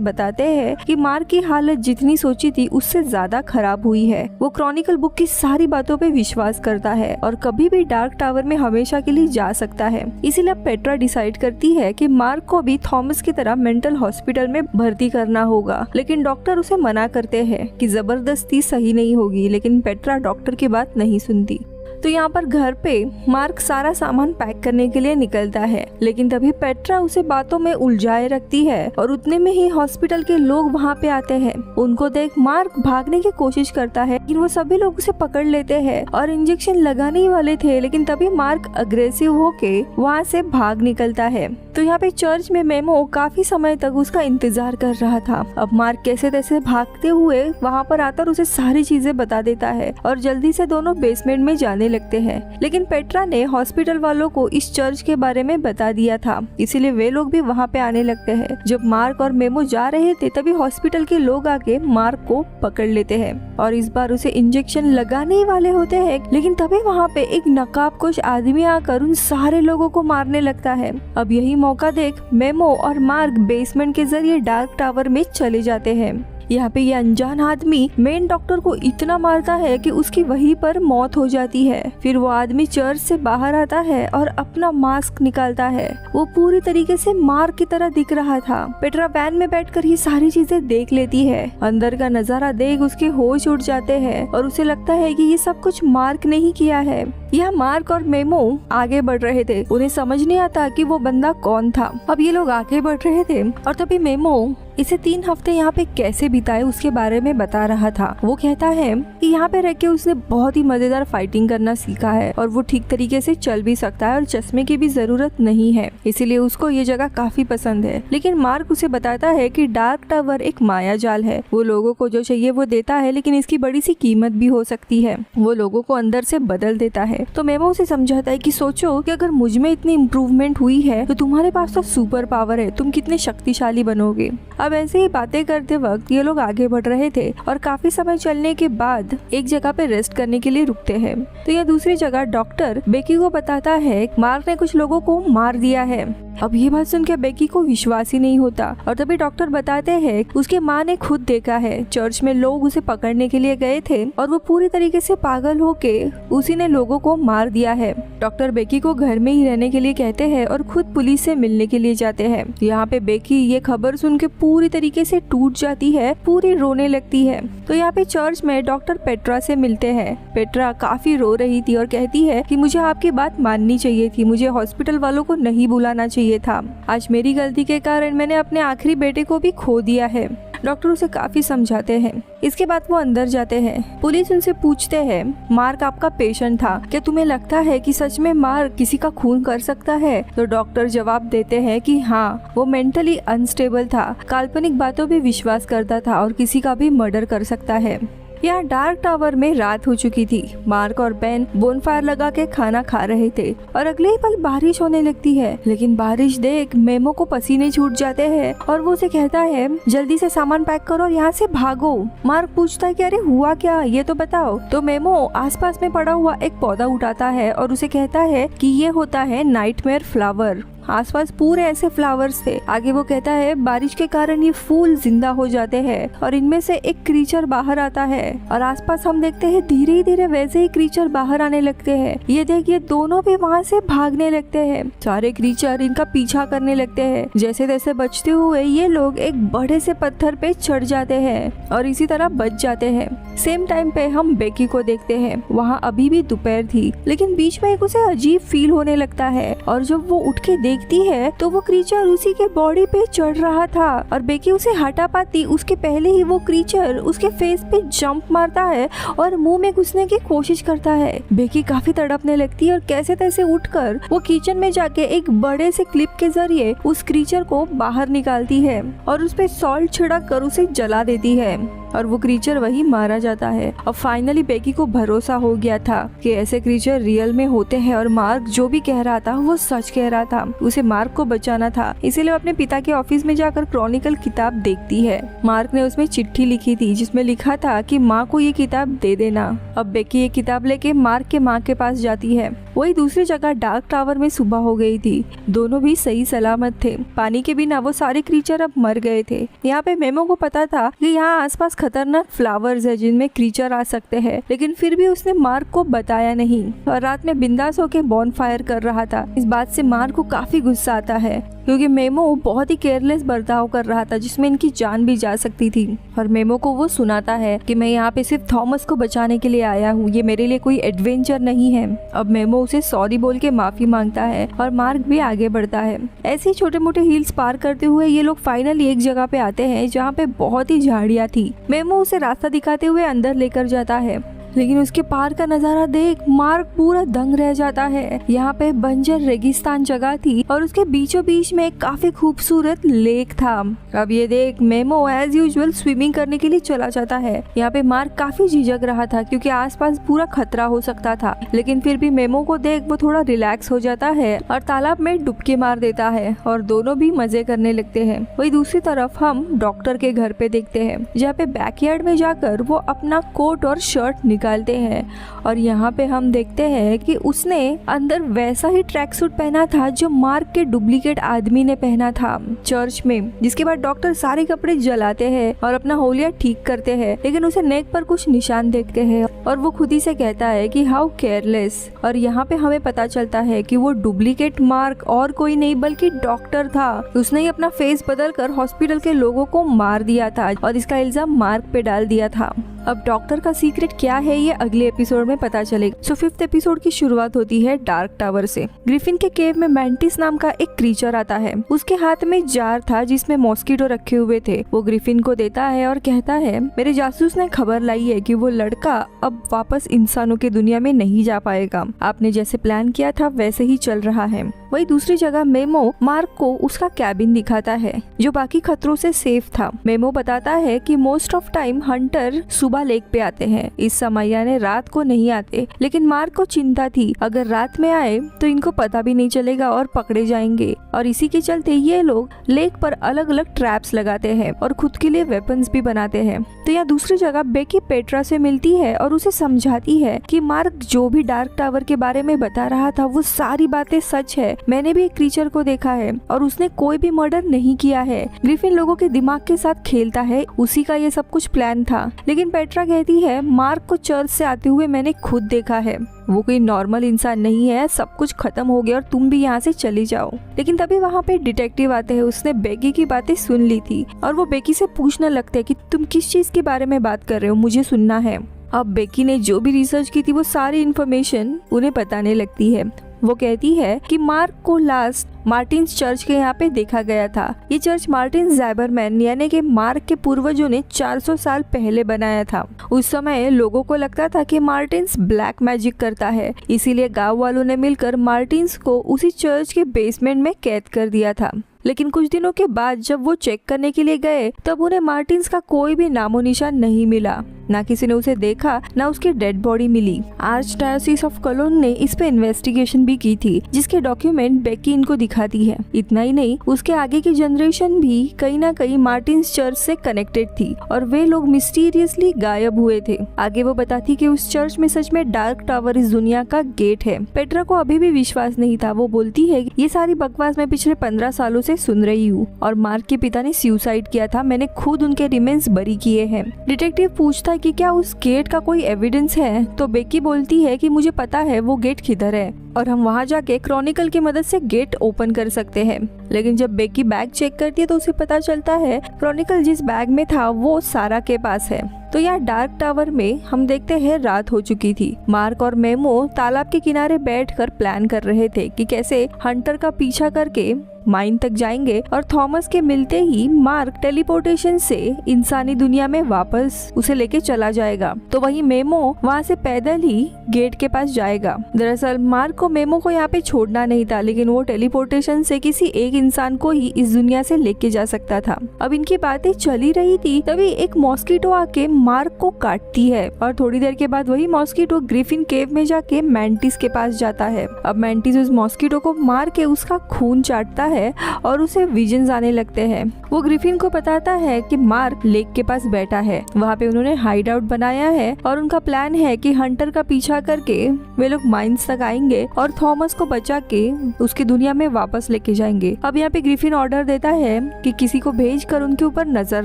बताते हैं कि मार्क की हालत जितनी सोची थी उससे ज्यादा खराब हुई है। वो क्रॉनिकल बुक की सारी बातों पे विश्वास करता है और कभी भी डार्क टावर में हमेशा के लिए जा सकता है। इसीलिए पेट्रा डिसाइड करती है कि मार्क को भी थॉमस की तरह मेंटल हॉस्पिटल में भर्ती करना होगा, लेकिन डॉक्टर उसे मना करते हैं कि जबरदस्ती सही नहीं होगी। लेकिन पेट्रा डॉक्टर की बात नहीं सुनती। तो यहाँ पर घर पे मार्क सारा सामान पैक करने के लिए निकलता है, लेकिन तभी पेट्रा उसे बातों में उलझाए रखती है और उतने में ही हॉस्पिटल के लोग वहाँ पे आते हैं। उनको देख मार्क भागने की कोशिश करता है, लेकिन वो सभी लोग उसे पकड़ लेते हैं और इंजेक्शन लगाने ही वाले थे, लेकिन तभी मार्क अग्रेसिव होके वहाँ से भाग निकलता है। तो यहाँ पे चर्च में मेमो काफी समय तक उसका इंतजार कर रहा था। अब मार्क कैसे तैसे भागते हुए वहाँ पर आकर उसे सारी चीजें बता देता है और जल्दी से दोनों बेसमेंट में जाने लगते हैं। लेकिन पेट्रा ने हॉस्पिटल वालों को इस चर्च के बारे में बता दिया था, इसीलिए वे लोग भी वहाँ पे आने लगते हैं। जब मार्क और मेमो जा रहे थे तभी हॉस्पिटल के लोग आके मार्क को पकड़ लेते हैं और इस बार उसे इंजेक्शन लगाने ही वाले होते हैं, लेकिन तभी वहाँ पे एक नकाबपोश आदमी आकर उन सारे लोगों को मारने लगता है। अब यही मौका देख मेमो और मार्क बेसमेंट के जरिए डार्क टावर में चले जाते हैं। यहाँ पे ये अनजान आदमी मेन डॉक्टर को इतना मारता है कि उसकी वहीं पर मौत हो जाती है। फिर वो आदमी चर्च से बाहर आता है और अपना मास्क निकालता है। वो पूरी तरीके से मार्क की तरह दिख रहा था। पेट्रा वैन में बैठकर ये सारी चीजें देख लेती है। अंदर का नजारा देख उसके होश उड़ जाते हैं और उसे लगता है कि ये सब कुछ मार्क ने ही किया है। यह मार्क और मेमो आगे बढ़ रहे थे, उन्हें समझ नहीं आता कि वो बंदा कौन था। अब ये लोग आगे बढ़ रहे थे और तभी मेमो इसे 3 हफ्ते यहाँ पे कैसे बिताए उसके बारे में बता रहा था। वो कहता है कि यहाँ पे रह के उसने बहुत ही मजेदार फाइटिंग करना सीखा है और वो ठीक तरीके से चल भी सकता है और चश्मे की भी जरूरत नहीं है, इसीलिए उसको ये जगह काफी पसंद है। लेकिन मार्क उसे बताता है कि डार्क टावर एक माया जाल है, वो लोगों को जो चाहिए वो देता है, लेकिन इसकी बड़ी सी कीमत भी हो सकती है, वो लोगों को अंदर से बदल देता है। तो मेमो उसे समझाता है कि सोचो कि अगर मुझ में इतनी इम्प्रूवमेंट हुई है तो तुम्हारे पास तो सुपर पावर है, तुम कितने शक्तिशाली बनोगे। अब ऐसे ही बातें करते वक्त ये लोग आगे बढ़ रहे थे और काफी समय चलने के बाद एक जगह पे रेस्ट करने के लिए रुकते हैं। तो यह दूसरी जगह डॉक्टर बेकी को बताता है मार्क ने कुछ लोगों को मार दिया है। अब ये बात सुनकर बेकी को विश्वास ही नहीं होता और तभी डॉक्टर बताते हैं उसके माँ ने खुद देखा है, चर्च में लोग उसे पकड़ने के लिए गए थे और वो पूरी तरीके से पागल होके उसी ने लोगों को मार दिया है। डॉक्टर बेकी को घर में ही रहने के लिए कहते हैं और खुद पुलिस से मिलने के लिए जाते हैं। यहाँ पे बेकी ये खबर सुन के पूरी तरीके से टूट जाती है, पूरी रोने लगती है। तो यहाँ पे चर्च में डॉक्टर पेट्रा से मिलते हैं। पेट्रा काफी रो रही थी और कहती है कि मुझे आपकी बात माननी चाहिए थी, मुझे हॉस्पिटल वालों को नहीं बुलाना चाहिए था। आज मेरी गलती के कारण मैंने अपने आखिरी बेटे को भी खो दिया है। डॉक्टर उसे काफी समझाते हैं। इसके बाद वो अंदर जाते हैं। पुलिस उनसे पूछते हैं मार्क आपका पेशेंट था, क्या तुम्हें लगता है कि सच में मार्क किसी का खून कर सकता है? तो डॉक्टर जवाब देते हैं कि हाँ, वो मेंटली अनस्टेबल था, काल्पनिक बातों पे विश्वास करता था और किसी का भी मर्डर कर सकता है। यहाँ डार्क टावर में रात हो चुकी थी। मार्क और बेन बोनफायर लगा के खाना खा रहे थे और अगले ही पल बारिश होने लगती है, लेकिन बारिश देख मेमो को पसीने छूट जाते हैं और वो उसे कहता है जल्दी से सामान पैक करो और यहाँ से भागो। मार्क पूछता है कि अरे हुआ क्या, ये तो बताओ। तो मेमो आसपास में पड़ा हुआ एक पौधा उठाता है और उसे कहता है कि ये होता है नाइटमेयर फ्लावर। आसपास पूरे ऐसे फ्लावर्स थे। आगे वो कहता है बारिश के कारण ये फूल जिंदा हो जाते हैं और इनमें से एक क्रीचर बाहर आता है और आसपास हम देखते हैं धीरे धीरे वैसे ही क्रीचर बाहर आने लगते हैं। ये देखिए दोनों भी वहाँ से भागने लगते हैं। सारे क्रीचर इनका पीछा करने लगते हैं। जैसे तैसे बचते हुए ये लोग एक बड़े से पत्थर पे चढ़ जाते हैं और इसी तरह बच जाते हैं। सेम टाइम पे हम बेकी को देखते हैं। वहाँ अभी भी दोपहर थी, लेकिन बीच में एक उसे अजीब फील होने लगता है और जब वो उठ के देखती है तो वो क्रीचर उसी के बॉडी पे चढ़ रहा था और बेकी उसे हटा पाती उसके पहले ही वो क्रीचर उसके फेस पे जंप मारता है और मुंह में घुसने की कोशिश करता है। बेकी काफी तड़पने लगती है और कैसे तैसे उठकर वो किचन में जाके एक बड़े से क्लिप के जरिए उस क्रीचर को बाहर निकालती है और उस पे सॉल्ट छिड़क कर उसे जला देती है। और वो क्रीचर वही मारा जाता है। अब फाइनली बेकी को भरोसा हो गया था कि ऐसे क्रीचर रियल में होते हैं और मार्क जो भी कह रहा था वो सच कह रहा था। उसे मार्क को बचाना था, इसीलिए अपने पिता के ऑफिस में जाकर क्रॉनिकल किताब देखती है। मार्क ने उसमें चिट्ठी लिखी थी जिसमें लिखा था कि माँ को ये किताब दे देना। अब बेकी ये किताब लेके मार्क के माँ के पास जाती है। वही दूसरी जगह डार्क टावर में सुबह हो गई थी। दोनों भी सही सलामत थे। पानी के बिना वो सारे क्रीचर अब मर गए थे। यहाँ पे मेमो को पता था कि यहाँ आसपास खतरनाक फ्लावर्स है जिनमें क्रीचर आ सकते हैं, लेकिन फिर भी उसने मार्क को बताया नहीं और रात में बिंदास होके बॉनफायर कर रहा था। इस बात से मार्क को काफी गुस्सा आता है क्योंकि मेमो बहुत ही केयरलेस बर्ताव कर रहा था जिसमें इनकी जान भी जा सकती थी। और मेमो को वो सुनाता है कि मैं यहाँ पे सिर्फ थॉमस को बचाने के लिए आया हूँ, ये मेरे लिए कोई एडवेंचर नहीं है। अब मेमो उसे सॉरी बोल के माफी मांगता है और मार्क भी आगे बढ़ता है। ऐसे ही छोटे मोटे हिल्स पार करते हुए ये लोग फाइनली एक जगह पे आते हैं जहाँ पे बहुत ही झाड़ियाँ थी। मेमो उसे रास्ता दिखाते हुए अंदर लेकर जाता है, लेकिन उसके पार का नजारा देख मार्क पूरा दंग रह जाता है। यहाँ पे बंजर रेगिस्तान जगह थी और उसके बीचों बीच में एक काफी खूबसूरत लेक था। अब ये देख मेमो एज यूजुअल स्विमिंग करने के लिए चला जाता है। यहाँ पे मार्क काफी झिझक रहा था क्योंकि आसपास पूरा खतरा हो सकता था, लेकिन फिर भी मेमो को देख वो थोड़ा रिलैक्स हो जाता है और तालाब में डुबकी मार देता है और दोनों भी मजे करने लगते हैं। वही दूसरी तरफ हम डॉक्टर के घर पे देखते हैं जहाँ पे बैकयार्ड में जाकर वो अपना कोट और शर्ट निकालते हैं और यहाँ पे हम देखते हैं कि उसने अंदर वैसा ही ट्रैक सूट पहना था जो मार्क के डुप्लीकेट आदमी ने पहना था चर्च में। जिसके बाद डॉक्टर सारे कपड़े जलाते हैं और अपना होलिया ठीक करते हैं, लेकिन उसे नेक पर कुछ निशान देखते हैं और वो खुद ही से कहता है कि हाउ केयरलेस। और यहाँ पे हमें पता चलता है कि वो डुप्लीकेट मार्क और कोई नहीं बल्कि डॉक्टर था। उसने ही अपना फेस बदल कर हॉस्पिटल के लोगों को मार दिया था और इसका इल्जाम मार्क पे डाल दिया था। अब डॉक्टर का सीक्रेट क्या है ये अगले एपिसोड में पता चलेगा। सो 5th एपिसोड की शुरुआत होती है डार्क टावर से। ग्रिफिन के केव में मैंटिस नाम का एक क्रीचर आता है। उसके हाथ में जार था जिसमें मॉस्किटो रखे हुए थे। वो ग्रिफिन को देता है और कहता है मेरे जासूस ने खबर लाई है कि वो लड़का अब वापस इंसानों की दुनिया में नहीं जा पाएगा। आपने जैसे प्लान किया था वैसे ही चल रहा है। वही दूसरी जगह मेमो मार्क को उसका कैबिन दिखाता है जो बाकी खतरों से सेफ था। मेमो बताता है कि मोस्ट ऑफ टाइम हंटर सुबह लेक पे आते हैं, इस समय यानी रात को नहीं आते, लेकिन मार्क को चिंता थी अगर रात में आए तो इनको पता भी नहीं चलेगा और पकड़े जाएंगे। और इसी के चलते ये लोग लेक पर अलग अलग ट्रैप्स लगाते हैं और खुद के लिए वेपन्स भी बनाते हैं। तो यहाँ दूसरी जगह बेकी पेट्रा से मिलती है और उसे समझाती है कि मार्क जो भी डार्क टावर के बारे में बता रहा था वो सारी बातें सच है। मैंने भी एक क्रीचर को देखा है और उसने कोई भी मर्डर नहीं किया है। ग्रिफिन लोगों के दिमाग के साथ खेलता है, उसी का ये सब कुछ प्लान था। लेकिन पेट्रा कहती है मार्क को चर्च से आते हुए मैंने खुद देखा है, वो कोई नॉर्मल इंसान नहीं है, सब कुछ खत्म हो गया और तुम भी यहाँ से चली जाओ। लेकिन तभी वहाँ पे डिटेक्टिव आते हैं। उसने बेकी की बातें सुन ली थी और वो बेकी से पूछने लगते हैं कि तुम किस चीज के बारे में बात कर रहे हो, मुझे सुनना है। अब बेकी ने जो भी रिसर्च की थी वो सारी इन्फॉर्मेशन उन्हें बताने लगती है। वो कहती है कि मार्क को लास्ट मार्टिन्स चर्च के यहाँ पे देखा गया था। ये चर्च मार्टिन ज़ैबरमैन यानी कि मार्क के पूर्वजों ने 400 साल पहले बनाया था। उस समय लोगों को लगता था कि मार्टिन्स ब्लैक मैजिक करता है, इसीलिए गांव वालों ने मिलकर मार्टिन्स को उसी चर्च के बेसमेंट में कैद कर दिया था। लेकिन कुछ दिनों के बाद जब वो चेक करने के लिए गए तब उन्हें मार्टिन्स का कोई भी नामो निशान नहीं मिला। ना किसी ने उसे देखा, ना उसकी डेड बॉडी मिली। आर्च डायोसीस ऑफ कोलोन ने इस पे इन्वेस्टिगेशन भी की थी जिसके डॉक्यूमेंट बेकी इनको दिखाती है। इतना ही नहीं, उसके आगे की जनरेशन भी कहीं ना कहीं मार्टिन्स चर्च से कनेक्टेड थी और वे लोग मिस्टीरियसली गायब हुए थे। आगे वो बताती कि उस चर्च में सच में डार्क टावर इस दुनिया का गेट है। पेट्रा को अभी भी विश्वास नहीं था। वो बोलती है ये सारी बकवास मैं पिछले 15 सालों से सुन रही हूँ और मार्क के पिता ने सुसाइड किया था, मैंने खुद उनके रिमेन्स बरी किए हैं। डिटेक्टिव पूछता है कि क्या उस गेट का कोई एविडेंस है, तो बेकी बोलती है कि मुझे पता है वो गेट किधर है और हम वहाँ जाके क्रॉनिकल की मदद से गेट ओपन कर सकते हैं। लेकिन जब बेकी बैग चेक करती है तो उसे पता चलता है क्रॉनिकल जिस बैग में था वो सारा के पास है। तो यहाँ डार्क टावर में हम देखते हैं रात हो चुकी थी। मार्क और मेमो तालाब के किनारे बैठकर प्लान कर रहे थे कि कैसे हंटर का पीछा करके माइन तक जाएंगे और थॉमस के मिलते ही मार्क टेलीपोर्टेशन से इंसानी दुनिया में वापस उसे लेके चला जाएगा। तो वही मेमो वहाँ से पैदल ही गेट के पास जाएगा। दरअसल मार्क को मेमो को यहाँ पे छोड़ना नहीं था, लेकिन वो टेलीपोर्टेशन से किसी एक इंसान को ही इस दुनिया से लेके जा सकता था। अब इनकी बातें चली रही थी, तभी एक मॉस्किटो आके मार्क को काटती है और थोड़ी देर के बाद वही मॉस्किटो ग्रिफिन केव में जाके मैंटिस के पास जाता है। अब मैंटिस उस मॉस्किटो को मार के उसका खून चाटता है और उसे विजन्स आने लगते हैं। वो ग्रिफिन को बताता है कि मार्क लेक के पास बैठा है, वहाँ पे उन्होंने हाइड आउट बनाया है और उनका प्लान है कि हंटर का पीछा करके वे लोग माइंस तक आएंगे और थॉमस को बचा के उसकी दुनिया में वापस लेके जाएंगे। अब यहाँ पे ग्रिफिन ऑर्डर देता है कि किसी को भेज कर उनके ऊपर नजर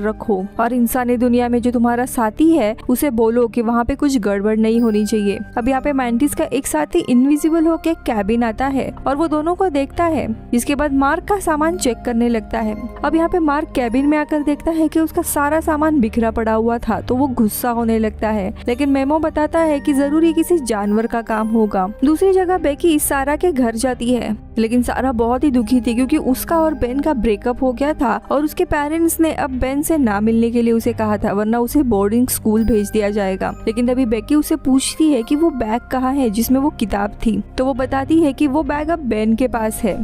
रखो और इंसानी दुनिया में जो तुम्हारा साथी है उसे बोलो कि वहाँ पे कुछ गड़बड़ नहीं होनी चाहिए। अब यहाँ पे मैंटिस का एक साथी इनविजिबल होके कैबिन आता है और वो दोनों को देखता है, जिसके बाद मार्क का सामान चेक करने लगता है। अब यहाँ पे मार्क कैबिन में आकर देखता है कि उसका सारा सामान बिखरा पड़ा हुआ था, तो वो गुस्सा होने लगता है, लेकिन मेमो बताता है कि जरूरी किसी जानवर का काम होगा। दूसरी जगह बेकी सारा के घर जाती है, लेकिन सारा बहुत ही दुखी थी क्योंकि उसका और बेन का ब्रेकअप हो गया था और उसके पेरेंट्स ने अब बेन से ना मिलने के लिए उसे कहा था, वरना उसे बोर्डिंग स्कूल भेज दिया जाएगा। लेकिन तभी बेकी उसे पूछती है कि वो बैग कहाँ है जिसमें वो किताब थी, तो वो बताती है कि वो बैग अब बेन के पास है,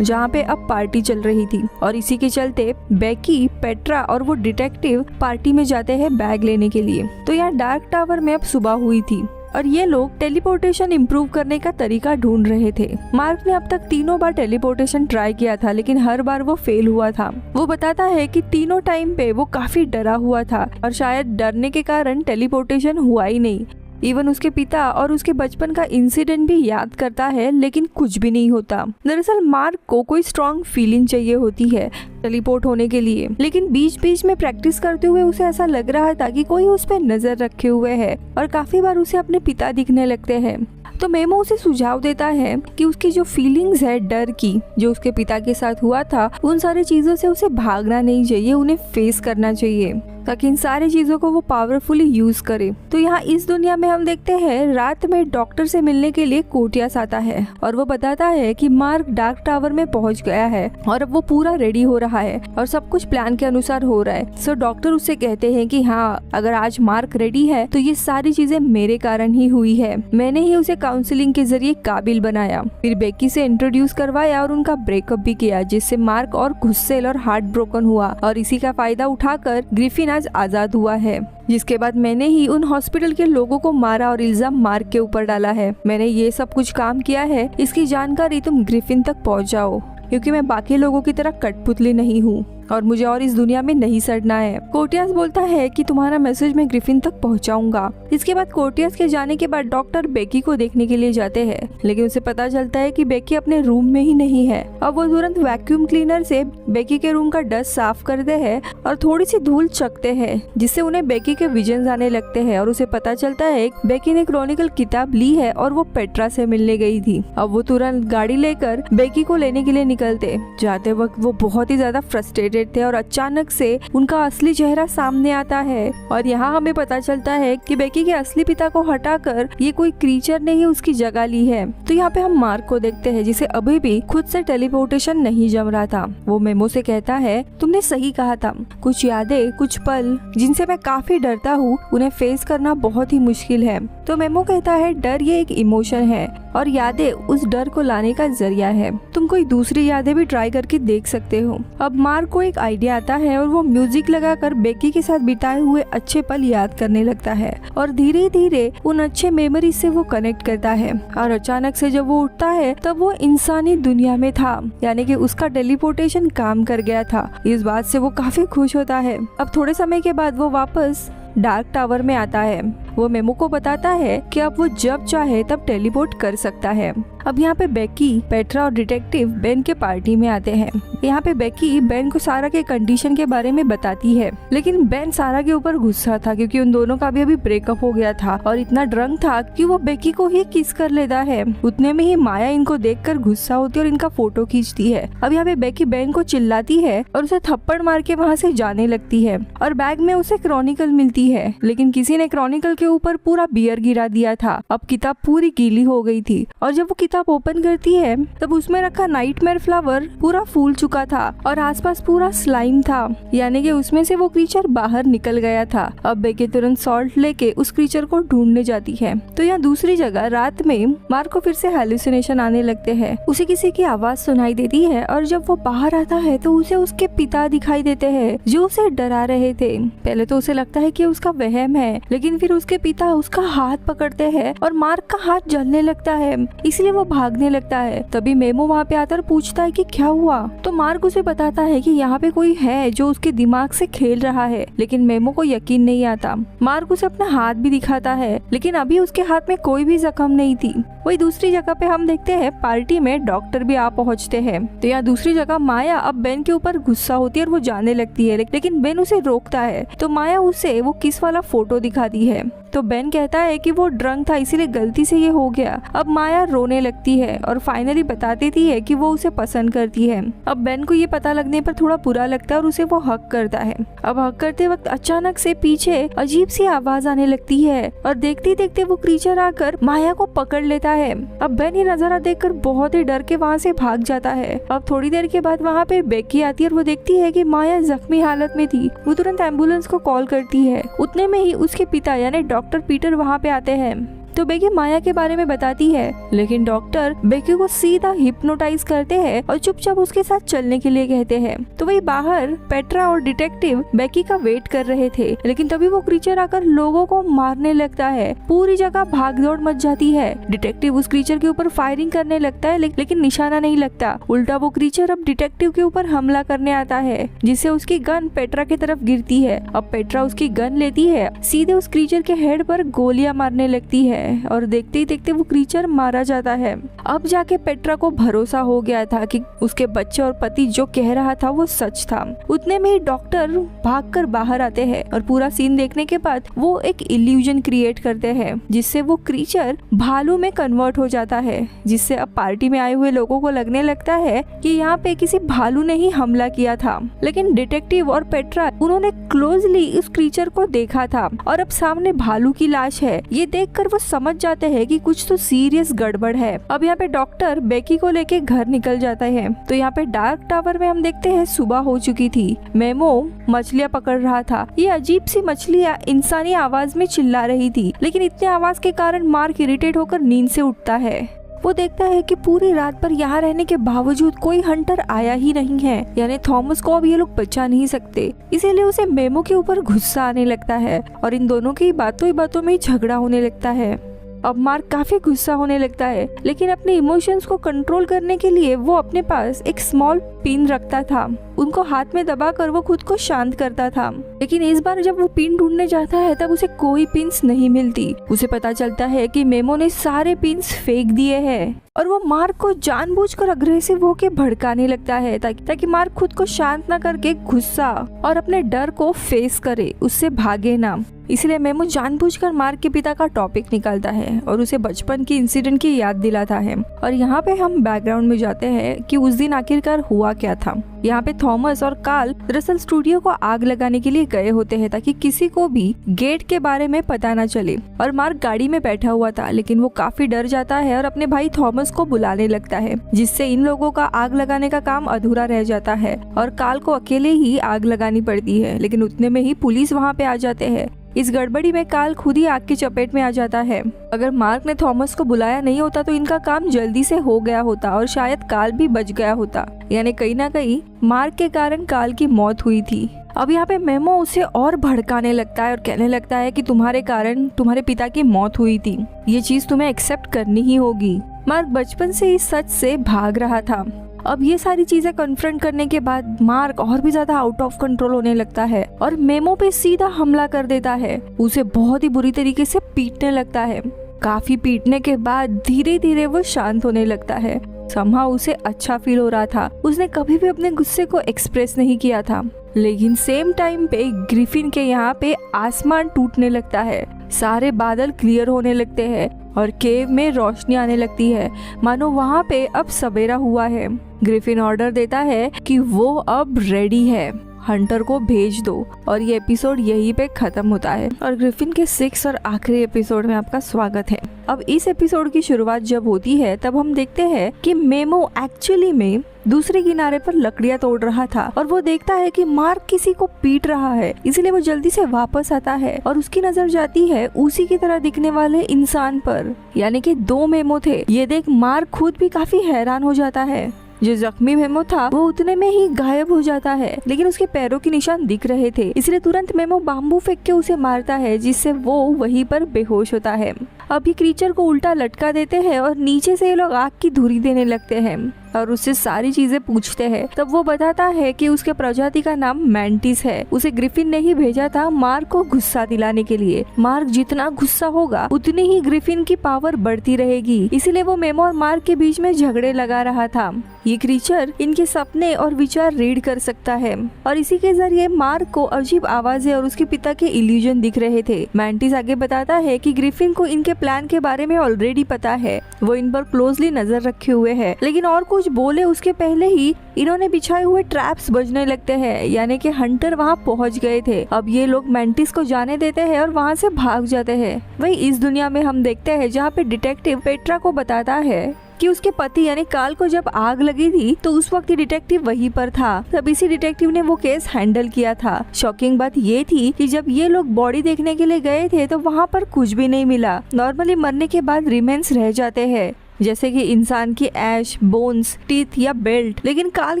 जहाँ पे अब पार्टी चल रही थी। और इसी के चलते बेकी, पेट्रा और वो डिटेक्टिव पार्टी में जाते हैं बैग लेने के लिए। तो यहाँ डार्क टावर में अब सुबह हुई थी और ये लोग टेलीपोर्टेशन इम्प्रूव करने का तरीका ढूंढ रहे थे। मार्क ने अब तक 3 बार टेलीपोर्टेशन ट्राई किया था, लेकिन हर बार वो फेल हुआ था। वो बताता है कि तीनों टाइम पे वो काफी डरा हुआ था और शायद डरने के कारण टेलीपोर्टेशन हुआ ही नहीं। इवन उसके पिता और उसके बचपन का इंसिडेंट भी याद करता है, लेकिन कुछ भी नहीं होता। दरअसल मार्क को कोई स्ट्रॉन्ग फीलिंग चाहिए होती है टेलीपोर्ट होने के लिए, लेकिन बीच बीच में प्रैक्टिस करते हुए उसे ऐसा लग रहा था कि कोई उस पर नजर रखे हुए है और काफी बार उसे अपने पिता दिखने लगते हैं। तो मेमो उसे सुझाव देता है कि उसकी जो फीलिंग्स है डर की, जो उसके पिता के साथ हुआ था, उन सारी चीजों से उसे भागना नहीं चाहिए, उन्हें फेस करना चाहिए ताकि इन सारी चीजों को वो पावरफुली यूज करे। तो यहाँ इस दुनिया में हम देखते हैं रात में डॉक्टर से मिलने के लिए कोटियास आता है और वो बताता है कि मार्क डार्क टावर में पहुंच गया है और अब वो पूरा रेडी हो रहा है और सब कुछ प्लान के अनुसार हो रहा है। सो डॉक्टर उससे कहते हैं कि हाँ, अगर आज मार्क रेडी है तो ये सारी चीजें मेरे कारण ही हुई है, मैंने ही उसे काउंसलिंग के जरिए काबिल बनाया, फिर बेकी से इंट्रोड्यूस करवाया और उनका ब्रेकअप भी किया, जिससे मार्क और गुस्सेल और हार्ट ब्रोकन हुआ और इसी का फायदा उठाकर ग्रिफिन आज आजाद हुआ है। जिसके बाद मैंने ही उन हॉस्पिटल के लोगों को मारा और इल्जाम मार्क के ऊपर डाला है। मैंने ये सब कुछ काम किया है, इसकी जानकारी तुम ग्रिफिन तक पहुंचाओ, क्योंकि मैं बाकी लोगों की तरह कठपुतली नहीं हूँ और मुझे और इस दुनिया में नहीं सड़ना है। कोटियास बोलता है कि तुम्हारा मैसेज मैं ग्रिफिन तक पहुंचाऊंगा। इसके बाद कोटियास के जाने के बाद डॉक्टर बेकी को देखने के लिए जाते हैं, लेकिन उसे पता चलता है कि बेकी अपने रूम में ही नहीं है। अब वो तुरंत वैक्यूम क्लीनर से बेकी के रूम का डस्ट साफ करते हैं और थोड़ी सी धूल चकते हैं, जिससे उन्हें बेकी के विजन्स आने लगते हैं और उसे पता चलता है बेकी ने क्रॉनिकल किताब ली है और वो पेट्रा से मिलने गई थी। अब वो तुरंत गाड़ी लेकर बेकी को लेने के लिए निकलते। जाते वक्त वो बहुत ही ज्यादा फ्रस्ट्रेटेड थे और अचानक से उनका असली चेहरा सामने आता है और यहाँ हमें पता चलता है कि बेकी के असली पिता को हटाकर ये कोई क्रीचर ने ही उसकी जगह ली है। तो यहाँ पे हम मार्क को देखते हैं, जिसे अभी भी खुद से टेलीपोर्टेशन नहीं जम रहा था। वो मेमो से कहता है, तुमने सही कहा था, कुछ यादें, कुछ पल जिनसे मैं काफी डरता हूँ, उन्हें फेस करना बहुत ही मुश्किल है। तो मेमो कहता है, डर ये एक इमोशन है और यादें उस डर को लाने का जरिया है। तुम कोई दूसरी यादें भी ट्राई करके देख सकते हो। अब मार्क को एक आइडिया आता है और वो म्यूजिक लगाकर बेकी के साथ बिताए हुए अच्छे पल याद करने लगता है और धीरे धीरे उन अच्छे मेमोरीज से वो कनेक्ट करता है। और अचानक से जब वो उठता है तब वो इंसानी दुनिया में था, यानी कि उसका टेलीपोर्टेशन काम कर गया था। इस बात से वो काफी खुश होता है। अब थोड़े समय के बाद वो वापस डार्क टावर में आता है। वो मेमो को बताता है कि अब वो जब चाहे तब टेलीपोर्ट कर सकता है। अब यहाँ पे बेकी, पेट्रा और डिटेक्टिव बेन के पार्टी में आते हैं। यहाँ पे बेकी बेन को सारा के कंडीशन के बारे में बताती है, लेकिन बेन सारा के ऊपर गुस्सा था क्योंकि उन दोनों का भी अभी ब्रेकअप हो गया था और इतना ड्रंक था कि वो बेकी को ही किस कर लेता है। उतने में ही माया इनको देखकर गुस्सा होती है और इनका फोटो खींचती है। अब यहाँ पे बेकी बेन को चिल्लाती है और उसे थप्पड़ मार के वहाँ से जाने लगती है और बैग में उसे क्रॉनिकल मिलती है, लेकिन किसी ने क्रॉनिकल के ऊपर पूरा बियर गिरा दिया था। अब किताब पूरी गीली हो गई थी और जब वो किताब ओपन करती है तब उसमें रखा नाइटमेयर फ्लावर पूरा फूल चुका था और आसपास पूरा स्लाइम था, यानी कि उसमें से वो क्रीचर बाहर निकल गया था। अब बेकी तुरंत सॉल्ट लेके उस क्रीचर को ढूंढने जाती है। तो यहाँ दूसरी जगह रात में मार्क को फिर से हेलुसिनेशन आने लगते हैं। उसे किसी की आवाज सुनाई देती है और जब वो बाहर आता है तो उसे उसके पिता दिखाई देते हैं जो उसे डरा रहे थे। पहले तो उसे लगता है कि उसका वहम है, लेकिन फिर उसके पिता उसका हाथ पकड़ते हैं और मार्क का हाथ जलने लगता है, इसलिए वो भागने लगता है। तभी मेमो वहाँ पे आकर पूछता है कि क्या हुआ। तो मार्क उसे बताता है कि यहाँ पे कोई है जो उसके दिमाग से खेल रहा है, लेकिन मेमो को यकीन नहीं आता। मार्क उसे अपना हाथ भी दिखाता है, लेकिन अभी उसके हाथ में कोई भी जख्म नहीं थी। वही दूसरी जगह पे हम देखते हैं पार्टी में डॉक्टर भी आ पहुंचते हैं। तो यहाँ दूसरी जगह माया अब बेन के ऊपर गुस्सा होती है और वो जाने लगती है, लेकिन बेन उसे रोकता है। तो माया उसे वो किस वाला फोटो दिखाती है। तो बेन कहता है कि वो ड्रंक था इसीलिए गलती से ये हो गया। अब माया रोने लगती है और फाइनली बता देती है कि वो उसे पसंद करती है। अब बेन को ये पता लगने पर थोड़ा बुरा लगता है और उसे वो हक करता है। अब हक करते वक्त अचानक से पीछे अजीब सी आवाज आने लगती है और देखते देखते वो क्रीचर आकर माया को पकड़ लेता है। अब बेन ये नजारा देखकर बहुत ही डर के वहाँ से भाग जाता है। अब थोड़ी देर के बाद वहाँ पे बेकी आती है और वो देखती है कि माया जख्मी हालत में थी। वो तुरंत एम्बुलेंस को कॉल करती है। उतने में ही उसके पिता यानी डॉक्टर पीटर वहाँ पे आते हैं। तो बेकी माया के बारे में बताती है, लेकिन डॉक्टर बेकी को सीधा हिप्नोटाइज करते हैं और चुपचाप उसके साथ चलने के लिए कहते हैं। तो वही बाहर पेट्रा और डिटेक्टिव बेकी का वेट कर रहे थे, लेकिन तभी वो क्रीचर आकर लोगों को मारने लगता है। पूरी जगह भागदौड़ मच जाती है। डिटेक्टिव उस क्रीचर के ऊपर फायरिंग करने लगता है, लेकिन निशाना नहीं लगता। उल्टा वो क्रीचर अब डिटेक्टिव के ऊपर हमला करने आता है, जिससे उसकी गन पेट्रा की तरफ गिरती है। अब पेट्रा उसकी गन लेती है, सीधे उस क्रीचर के हेड पर गोलियां मारने लगती है और देखते ही देखते वो क्रीचर मारा जाता है। अब जाके पेट्रा को भरोसा हो गया था कि उसके बच्चे और पति जो कह रहा था वो सच था। उतने में ही डॉक्टर भागकर बाहर आते हैं और पूरा सीन देखने के बाद वो एक इल्यूजन क्रिएट करते हैं, जिससे वो क्रीचर भालू में कन्वर्ट हो जाता है, जिससे अब पार्टी में आए हुए लोगों को लगने लगता है कि यहाँ पे किसी भालू ने ही हमला किया था। लेकिन डिटेक्टिव और पेट्रा उन्होंने क्लोजली उस क्रीचर को देखा था और अब सामने भालू की लाश है। ये देखकर वो समझ जाते हैं कि कुछ तो सीरियस गड़बड़ है। अब यहाँ पे डॉक्टर बेकी को लेके घर निकल जाता है। तो यहाँ पे डार्क टावर में हम देखते हैं सुबह हो चुकी थी। मेमो मछलियाँ पकड़ रहा था। ये अजीब सी मछलियाँ इंसानी आवाज में चिल्ला रही थी, लेकिन इतने आवाज के कारण मार्क इरिटेट होकर नींद से उठता है। वो देखता है कि पूरी रात पर यहाँ रहने के बावजूद कोई हंटर आया ही नहीं है, यानी थॉमस को अब ये लोग बचा नहीं सकते। इसीलिए उसे मेमो के ऊपर गुस्सा आने लगता है और इन दोनों की बातों ही बातों में झगड़ा होने लगता है। अब मार्क काफी गुस्सा होने लगता है, लेकिन अपने इमोशंस को कंट्रोल करने के लिए वो अपने पास एक स्मॉल पिन रखता था। उनको हाथ में दबाकर वो खुद को शांत करता था। लेकिन इस बार जब वो पिन ढूंढने जाता है तब उसे कोई पिन्स नहीं मिलती। उसे पता चलता है कि मेमो ने सारे पिन्स फेंक दिए हैं और वो मार्क को जानबूझकर अग्रेसिव होके भड़काने लगता है ताकि मार्क खुद को शांत न करके गुस्सा और अपने डर को फेस करे, उससे भागे ना। इसलिए मेमो जानबूझकर मार्क के पिता का टॉपिक निकालता है और उसे बचपन की इंसिडेंट की याद दिलाता है। और यहाँ पे हम बैकग्राउंड में जाते हैं कि उस दिन आखिरकार हुआ क्या था। यहाँ पे थॉमस और कार्ल दरअसल स्टूडियो को आग लगाने के लिए गए होते हैं ताकि किसी को भी गेट के बारे में पता न चले। और मार्क गाड़ी में बैठा हुआ था, लेकिन वो काफी डर जाता है और अपने भाई थॉमस को बुलाने लगता है, जिससे इन लोगों का आग लगाने का काम अधूरा रह जाता है और कार्ल को अकेले ही आग लगानी पड़ती है। लेकिन उतने में ही पुलिस वहाँ पे आ जाते हैं। इस गड़बड़ी में कार्ल खुद ही आग की चपेट में आ जाता है। अगर मार्क ने थॉमस को बुलाया नहीं होता तो इनका काम जल्दी से हो गया होता और शायद कार्ल भी बच गया होता, यानी कहीं ना कहीं मार्क के कारण कार्ल की मौत हुई थी। अब यहाँ पे मेमो उसे और भड़काने लगता है और कहने लगता है कि तुम्हारे कारण तुम्हारे पिता की मौत हुई थी, ये चीज तुम्हें एक्सेप्ट करनी ही होगी। मार्क बचपन से इस सच से भाग रहा था। अब ये सारी चीजें कन्फ्रंट करने के बाद मार्क और भी ज्यादा आउट ऑफ कंट्रोल होने लगता है और मेमो पे सीधा हमला कर देता है। उसे बहुत ही बुरी तरीके से पीटने लगता है। काफी पीटने के बाद धीरे धीरे वो शांत होने लगता है। समहाउ उसे अच्छा फील हो रहा था। उसने कभी भी अपने गुस्से को एक्सप्रेस नहीं किया था। लेकिन सेम टाइम पे ग्रिफिन के यहाँ पे आसमान टूटने लगता है, सारे बादल क्लियर होने लगते हैं और केव में रोशनी आने लगती है, मानो वहाँ पे अब सवेरा हुआ है। ग्रिफिन ऑर्डर देता है कि वो अब रेडी है हंटर को भेज दो। और ये एपिसोड यहीं पे खत्म होता है और ग्रिफिन के 6 और आखिरी एपिसोड में आपका स्वागत है। अब इस एपिसोड की शुरुआत जब होती है तब हम देखते हैं कि मेमो एक्चुअली में दूसरे किनारे पर लकड़ियां तोड़ रहा था और वो देखता है कि मार्क किसी को पीट रहा है, इसलिए वो जल्दी से वापस आता है और उसकी नजर जाती है उसी की तरह दिखने वाले इंसान पर, यानी कि 2 मेमो थे। ये देख मार्क खुद भी काफी हैरान हो जाता है। जो जख्मी मेमो था वो उतने में ही गायब हो जाता है, लेकिन उसके पैरों के निशान दिख रहे थे, इसलिए तुरंत मेमो बाम्बू फेंक के उसे मारता है, जिससे वो वहीं पर बेहोश होता है। अभी क्रीचर को उल्टा लटका देते हैं और नीचे से ये लोग आग की धुरी देने लगते हैं और उससे सारी चीजें पूछते हैं। तब वो बताता है कि उसके प्रजाति का नाम मैंटिस है। उसे ग्रिफिन ने ही भेजा था मार्क को गुस्सा दिलाने के लिए। मार्क जितना गुस्सा होगा उतनी ही ग्रिफिन की पावर बढ़ती रहेगी, इसीलिए वो मेमो और मार्क के बीच में झगड़े लगा रहा था। ये क्रीचर इनके सपने और विचार रीड कर सकता है और इसी के जरिए मार्क को अजीब आवाजें और उसके पिता के इल्यूजन दिख रहे थे। मैंटिस आगे बताता है कि ग्रिफिन को इनके प्लान के बारे में ऑलरेडी पता है, वो इन पर क्लोजली नजर रखे हुए है, लेकिन और कुछ बोले उसके पहले ही इन्होंने बिछाए हुए ट्रैप्स बजने लगते हैं, यानी कि हंटर वहां पहुंच गए थे। अब ये लोग मैंटिस को जाने देते हैं और वहां से भाग जाते हैं। वही इस दुनिया में हम देखते हैं जहाँ पे डिटेक्टिव पेट्रा को बताता है कि उसके पति यानी काल को जब आग लगी थी तो उस वक्त डिटेक्टिव वहीं पर था। तब इसी डिटेक्टिव ने वो केस हैंडल किया था। शॉकिंग बात ये थी कि जब ये लोग बॉडी देखने के लिए गए थे तो वहाँ पर कुछ भी नहीं मिला। नॉर्मली मरने के बाद रिमेन्स रह जाते हैं, जैसे कि इंसान की ऐश, बोन्स, टीथ या बेल्ट, लेकिन काल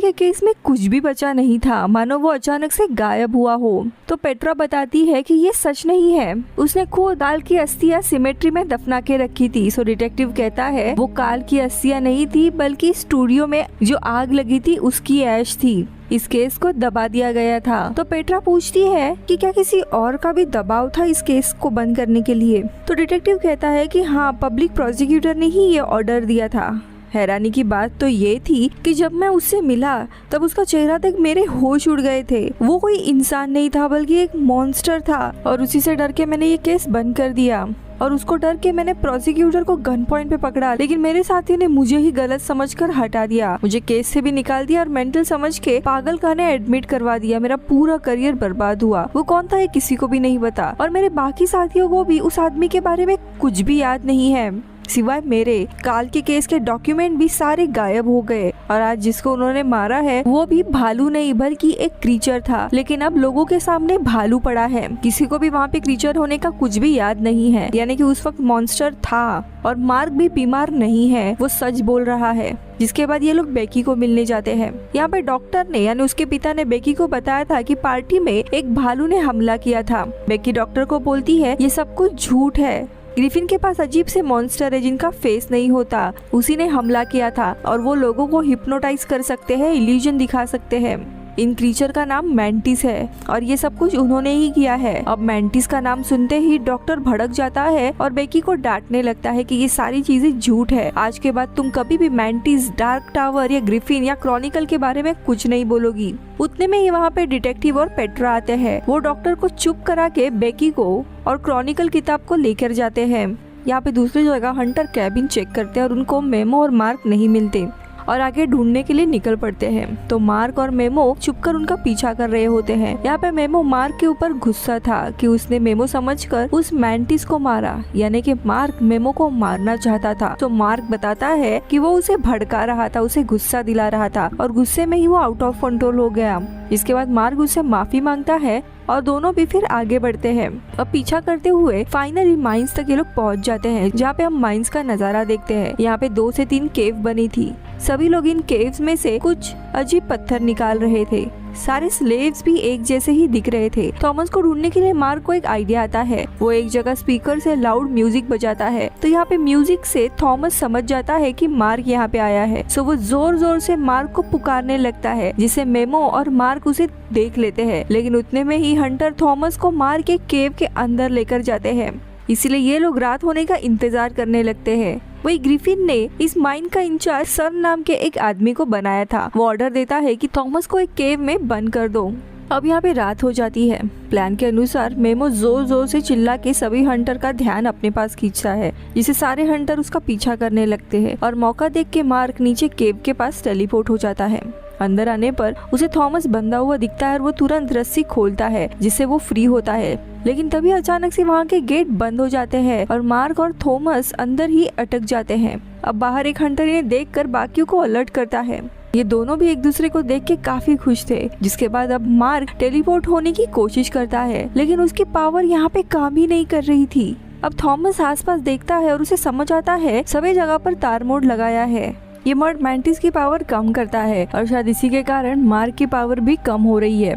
के केस में कुछ भी बचा नहीं था, मानो वो अचानक से गायब हुआ हो। तो पेट्रा बताती है कि ये सच नहीं है, उसने खुद काल की अस्थियां सिमेट्री में दफना के रखी थी। सो डिटेक्टिव कहता है वो काल की अस्थियां नहीं थी बल्कि स्टूडियो में जो आग लगी थी उसकी ऐश थी। इस केस को दबा दिया गया था। तो पेट्रा पूछती है कि क्या किसी और का भी दबाव था इस केस को बंद करने के लिए। तो डिटेक्टिव कहता है कि हाँ, पब्लिक प्रोसिक्यूटर ने ही ये ऑर्डर दिया था। हैरानी की बात तो ये थी कि जब मैं उससे मिला तब उसका चेहरा देख मेरे होश उड़ गए थे। वो कोई इंसान नहीं था बल्कि एक मॉन्स्टर था और उसी से डर के मैंने ये केस बंद कर दिया और उसको डर के मैंने प्रोसिक्यूटर को गन पॉइंट पे पकड़ा, लेकिन मेरे साथी ने मुझे ही गलत समझकर हटा दिया, मुझे केस से भी निकाल दिया और मेंटल समझ के पागल खाने एडमिट करवा दिया। मेरा पूरा करियर बर्बाद हुआ। वो कौन था ये किसी को भी नहीं पता और मेरे बाकी साथियों को भी उस आदमी के बारे में कुछ भी याद नहीं है सिवाय मेरे। काल के केस के डॉक्यूमेंट भी सारे गायब हो गए और आज जिसको उन्होंने मारा है वो भी भालू नहीं बल्कि एक क्रीचर था, लेकिन अब लोगों के सामने भालू पड़ा है। किसी को भी वहाँ पे क्रीचर होने का कुछ भी याद नहीं है, यानी कि उस वक्त मॉन्स्टर था। और मार्क भी बीमार नहीं है, वो सच बोल रहा है। जिसके बाद ये लोग बेकी को मिलने जाते हैं। यहाँ पे डॉक्टर ने यानी उसके पिता ने बेकी को बताया था कि पार्टी में एक भालू ने हमला किया था। बेकी डॉक्टर को बोलती है ये सब कुछ झूठ है, ग्रिफिन के पास अजीब से मॉन्स्टर है जिनका फेस नहीं होता, उसी ने हमला किया था और वो लोगों को हिप्नोटाइज कर सकते हैं, इल्यूजन दिखा सकते हैं। इन क्रीचर का नाम मैंटिस है और ये सब कुछ उन्होंने ही किया है। अब मैंटिस का नाम सुनते ही डॉक्टर भड़क जाता है और बेकी को डांटने लगता है कि ये सारी चीजें झूठ है। आज के बाद तुम कभी भी मैंटिस, डार्क टावर या ग्रिफिन या क्रॉनिकल के बारे में कुछ नहीं बोलोगी। उतने में ही वहाँ पे डिटेक्टिव और पेट्रा आते हैं। वो डॉक्टर को चुप करा के बेकी को और क्रॉनिकल किताब को लेकर जाते हैं। यहाँ पे दूसरी जगह हंटर कैबिन चेक करते हैं और उनको मेमो और मार्क नहीं मिलते और आगे ढूंढने के लिए निकल पड़ते हैं। तो मार्क और मेमो छुपकर उनका पीछा कर रहे होते हैं। यहाँ पे मेमो मार्क के ऊपर गुस्सा था कि उसने मेमो समझकर उस मैंटिस को मारा, यानी कि मार्क मेमो को मारना चाहता था। तो मार्क बताता है कि वो उसे भड़का रहा था, उसे गुस्सा दिला रहा था और गुस्से में ही वो आउट ऑफ कंट्रोल हो गया। इसके बाद मार्क उससे माफी मांगता है और दोनों भी फिर आगे बढ़ते हैं। अब पीछा करते हुए फाइनली माइंस तक ये लोग पहुंच जाते हैं, जहाँ पे हम माइंस का नजारा देखते हैं। यहाँ पे 2 से 3 केव बनी थी। सभी लोग इन केव्स में से कुछ अजीब पत्थर निकाल रहे थे। सारे स्लेव्स भी एक जैसे ही दिख रहे थे। थॉमस को ढूंढने के लिए मार्क को एक आइडिया आता है। वो एक जगह स्पीकर से लाउड म्यूजिक बजाता है। तो यहाँ पे म्यूजिक से थॉमस समझ जाता है कि मार्क यहाँ पे आया है। सो वो जोर जोर से मार्क को पुकारने लगता है, जिसे मेमो और मार्क उसे देख लेते हैं। लेकिन उतने में ही हंटर थॉमस को मार के केव के अंदर लेकर जाते हैं। इसीलिए ये लोग रात होने का इंतजार करने लगते हैं। वही ग्रिफिन ने इस माइन का इंचार्ज सर नाम के एक आदमी को बनाया था। वो ऑर्डर देता है कि थॉमस को एक केव में बंद कर दो। अब यहाँ पे रात हो जाती है। प्लान के अनुसार मेमो जोर जोर से चिल्ला के सभी हंटर का ध्यान अपने पास खींचता है, जिसे सारे हंटर उसका पीछा करने लगते हैं और मौका देख के मार्क नीचे केव के पास टेलीपोर्ट हो जाता है। अंदर आने पर उसे थॉमस बंधा हुआ दिखता है और वो तुरंत रस्सी खोलता है जिससे वो फ्री होता है। लेकिन तभी अचानक से वहाँ के गेट बंद हो जाते हैं और मार्क और थॉमस अंदर ही अटक जाते हैं। अब बाहर एक हंटर इन्हें देखकर बाकियों को अलर्ट करता है। ये दोनों भी एक दूसरे को देख के काफी खुश थे। जिसके बाद अब मार्क टेलीपोर्ट होने की कोशिश करता है, लेकिन उसकी पावर यहाँ पे काम ही नहीं कर रही थी। अब थॉमस आसपास देखता है और उसे समझ आता है सभी जगह पर तार मोड़ लगाया है। ये मोड मैंटिस की पावर कम करता है और शायद इसी के कारण मार्क की पावर भी कम हो रही है।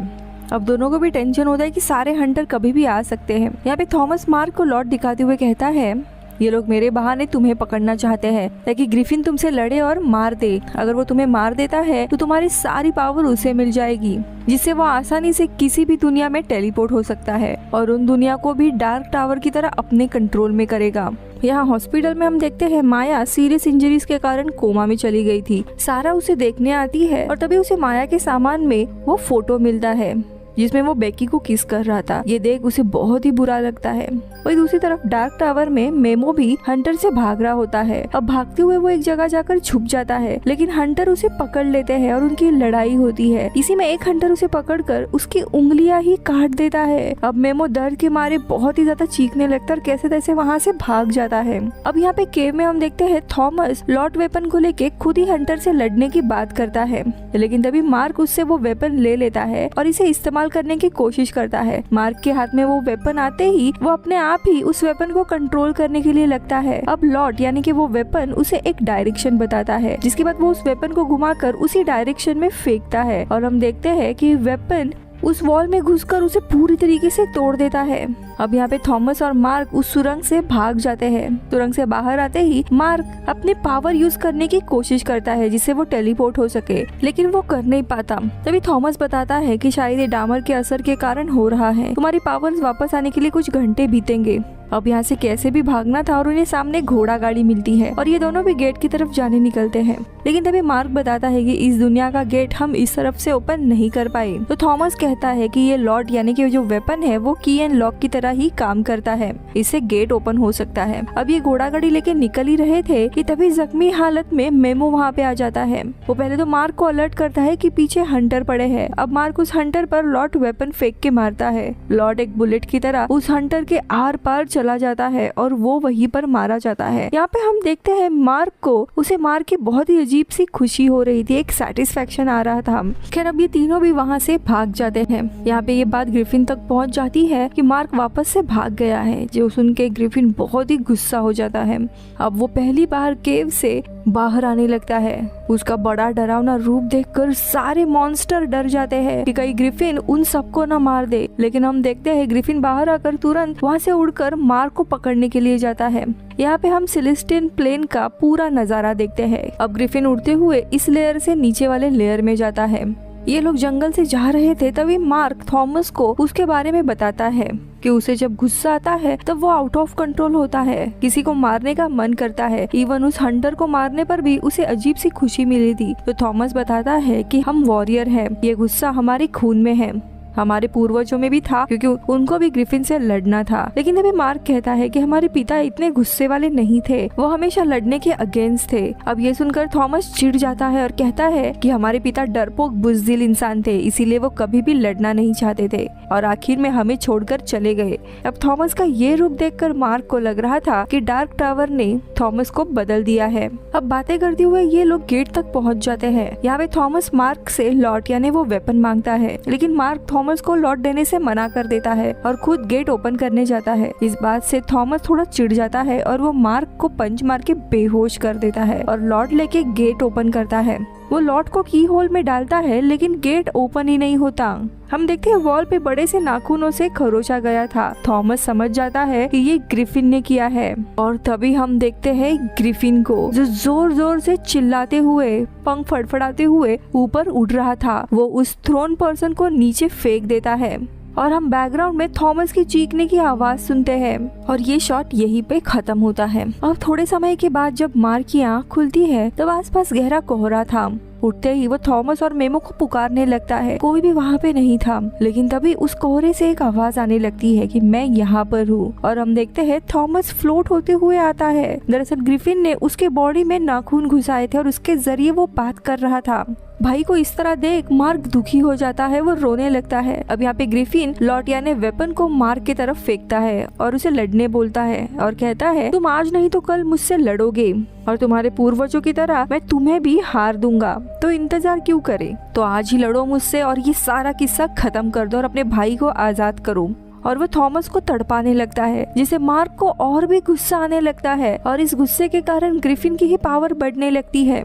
अब दोनों को भी टेंशन होता है कि सारे हंटर कभी भी आ सकते हैं। यहाँ पे थॉमस मार्क को लॉर्ड दिखाते हुए कहता है, ये लोग मेरे बहाने तुम्हें पकड़ना चाहते हैं ताकि ग्रिफिन तुमसे लड़े और मार दे। अगर वो तुम्हें मार देता है तो तुम्हारी सारी पावर उसे मिल जाएगी, जिससे वो आसानी से किसी भी दुनिया में टेलीपोर्ट हो सकता है और उन दुनिया को भी डार्क टावर की तरह अपने कंट्रोल में करेगा। यहाँ हॉस्पिटल में हम देखते हैं माया सीरियस इंजरीज के कारण कोमा में चली गई थी। सारा उसे देखने आती है और तभी उसे माया के सामान में वो फोटो मिलता है जिसमें वो बेकी को किस कर रहा था। ये देख उसे बहुत ही बुरा लगता है। वही दूसरी तरफ डार्क टावर में मेमो भी हंटर से भाग रहा होता है। अब भागते हुए वो एक जगह जाकर छुप जाता है, लेकिन हंटर उसे पकड़ लेते हैं और उनकी लड़ाई होती है। इसी में एक हंटर उसे पकड़कर उसकी उंगलियां ही काट देता है। अब मेमो दर्द के मारे बहुत ही ज्यादा चीखने लगता है और कैसे तैसे वहाँ से भाग जाता है। अब यहाँ पे केव में हम देखते हैं थॉमस लॉर्ड वेपन को लेके खुद ही हंटर से लड़ने की बात करता है, लेकिन तभी मार्क उससे वो वेपन ले लेता है और इसे इस्तेमाल करने की कोशिश करता है। मार्क के हाथ में वो वेपन आते ही वो अपने आप ही उस वेपन को कंट्रोल करने के लिए लगता है। अब लॉर्ड यानी कि वो वेपन उसे एक डायरेक्शन बताता है, जिसके बाद वो उस वेपन को घुमाकर उसी डायरेक्शन में फेंकता है और हम देखते हैं कि वेपन उस वॉल में घुसकर उसे पूरी तरीके से तोड़ देता है। अब यहाँ पे थॉमस और मार्क उस सुरंग से भाग जाते हैं। सुरंग से बाहर आते ही मार्क अपने पावर यूज करने की कोशिश करता है जिससे वो टेलीपोर्ट हो सके, लेकिन वो कर नहीं पाता। तभी थॉमस बताता है कि शायद ये डामर के असर के कारण हो रहा है। तुम्हारी पावर्स वापस आने के लिए कुछ घंटे बीतेंगे। अब यहाँ से कैसे भी भागना था और उन्हें सामने घोड़ा गाड़ी मिलती है और ये दोनों भी गेट की तरफ जाने निकलते हैं। लेकिन तभी मार्क बताता है कि इस दुनिया का गेट हम इस तरफ से ओपन नहीं कर पाए। तो थॉमस कहता है कि ये लॉर्ड यानी कि जो वेपन है वो की एंड लॉक की तरह ही काम करता है, इससे गेट ओपन हो सकता है। अब ये घोड़ा गाड़ी लेके निकल ही रहे थे कि तभी जख्मी हालत में मेमो वहाँ पे आ जाता है। वो पहले तो मार्क को अलर्ट करता है कि पीछे हंटर पड़े हैं। अब मार्क उस हंटर पर लॉर्ड वेपन फेंक के मारता है। लॉर्ड एक बुलेट की तरह उस हंटर के आर पार चला जाता है और वो वहीं पर मारा जाता है। यहाँ पे हम देखते हैं मार्क को उसे मार के बहुत ही अजीब सी खुशी हो रही थी, एक सेटिस्फेक्शन आ रहा था। खैर अब ये तीनों भी वहाँ से भाग जाते हैं। यहाँ पे ये बात ग्रिफिन तक पहुँच जाती है कि मार्क वापस से भाग गया है, जो सुन के ग्रिफिन बहुत ही गुस्सा हो जाता है। अब वो पहली बार केव से बाहर आने लगता है। उसका बड़ा डरावना रूप देखकर सारे मॉन्स्टर डर जाते हैं कि कहीं ग्रिफिन उन सबको न मार दे। लेकिन हम देखते हैं ग्रिफिन बाहर आकर तुरंत वहाँ से उड़कर मार्क को पकड़ने के लिए जाता है। यहाँ पे हम सेलेस्टियन प्लेन का पूरा नजारा देखते हैं। अब ग्रिफिन उड़ते हुए इस लेयर से नीचे वाले लेयर में जाता है। ये लोग जंगल से जा रहे थे, तभी मार्क थॉमस को उसके बारे में बताता है कि उसे जब गुस्सा आता है तब वो आउट ऑफ कंट्रोल होता है, किसी को मारने का मन करता है। इवन उस हंटर को मारने पर भी उसे अजीब सी खुशी मिली थी। तो थॉमस बताता है कि हम वॉरियर हैं, ये गुस्सा हमारे खून में है, हमारे पूर्वजों में भी था क्योंकि उनको भी ग्रिफिन से लड़ना था। लेकिन अभी मार्क कहता है कि हमारे पिता इतने गुस्से वाले नहीं थे, वो हमेशा लड़ने के अगेंस्ट थे। अब ये सुनकर थॉमस चिढ़ जाता है और कहता है कि हमारे पिता डरपोक बुज़दिल इंसान थे, इसीलिए वो कभी भी लड़ना नहीं चाहते थे और आखिर में हमें छोड़कर चले गए। अब थॉमस का ये रूप देखकर मार्क को लग रहा था कि डार्क टावर ने थॉमस को बदल दिया है। अब बातें करते हुए ये लोग गेट तक पहुँच जाते हैं। यहाँ पे थॉमस मार्क से लॉर्ड यानी वो वेपन मांगता है, लेकिन मार्क थॉमस को लॉट देने से मना कर देता है और खुद गेट ओपन करने जाता है। इस बात से थॉमस थोड़ा चिढ़ जाता है और वो मार्क को पंच मार के बेहोश कर देता है और लॉट लेके गेट ओपन करता है। वो लॉट को की होल में डालता है, लेकिन गेट ओपन ही नहीं होता। हम देखते हैं वॉल पे बड़े से नाखूनों से खरोचा गया था। थॉमस समझ जाता है कि ये ग्रिफिन ने किया है और तभी हम देखते हैं ग्रिफिन को जो जोर जोर से चिल्लाते हुए, पंख फड़फड़ाते हुए ऊपर उड़ रहा था। वो उस थ्रोन पर्सन को नीचे फेंक देता है और हम बैकग्राउंड में थॉमस की चीखने की आवाज सुनते हैं और ये शॉट यहीं पे खत्म होता है। अब थोड़े समय के बाद जब मार्क की आँख खुलती है तब आसपास गहरा कोहरा था। उठते ही वो थॉमस और मेमो को पुकारने लगता है। कोई भी वहाँ पे नहीं था, लेकिन तभी उस कोहरे से एक आवाज आने लगती है कि मैं यहाँ पर हूँ। और हम देखते हैं थॉमस फ्लोट होते हुए आता है। दरअसल ग्रिफिन ने उसके बॉडी में नाखून घुसाए थे और उसके जरिए वो बात कर रहा था। भाई को इस तरह देख मार्क दुखी हो जाता है, वो रोने लगता है। अब यहाँ पे ग्रिफिन लॉट यानी वेपन को मार्क की तरफ फेंकता है और उसे लड़ने बोलता है और कहता है तुम आज नहीं तो कल मुझसे लड़ोगे और तुम्हारे पूर्वजों की तरह मैं तुम्हें भी हार दूंगा, तो इंतजार क्यों करे, तो आज ही लड़ो मुझसे और ये सारा किस्सा खत्म कर दो और अपने भाई को आजाद करो। और वो थॉमस को तड़पाने लगता है, जिसे मार्क को और भी गुस्सा आने लगता है और इस गुस्से के कारण ग्रिफिन की ही पावर बढ़ने लगती है।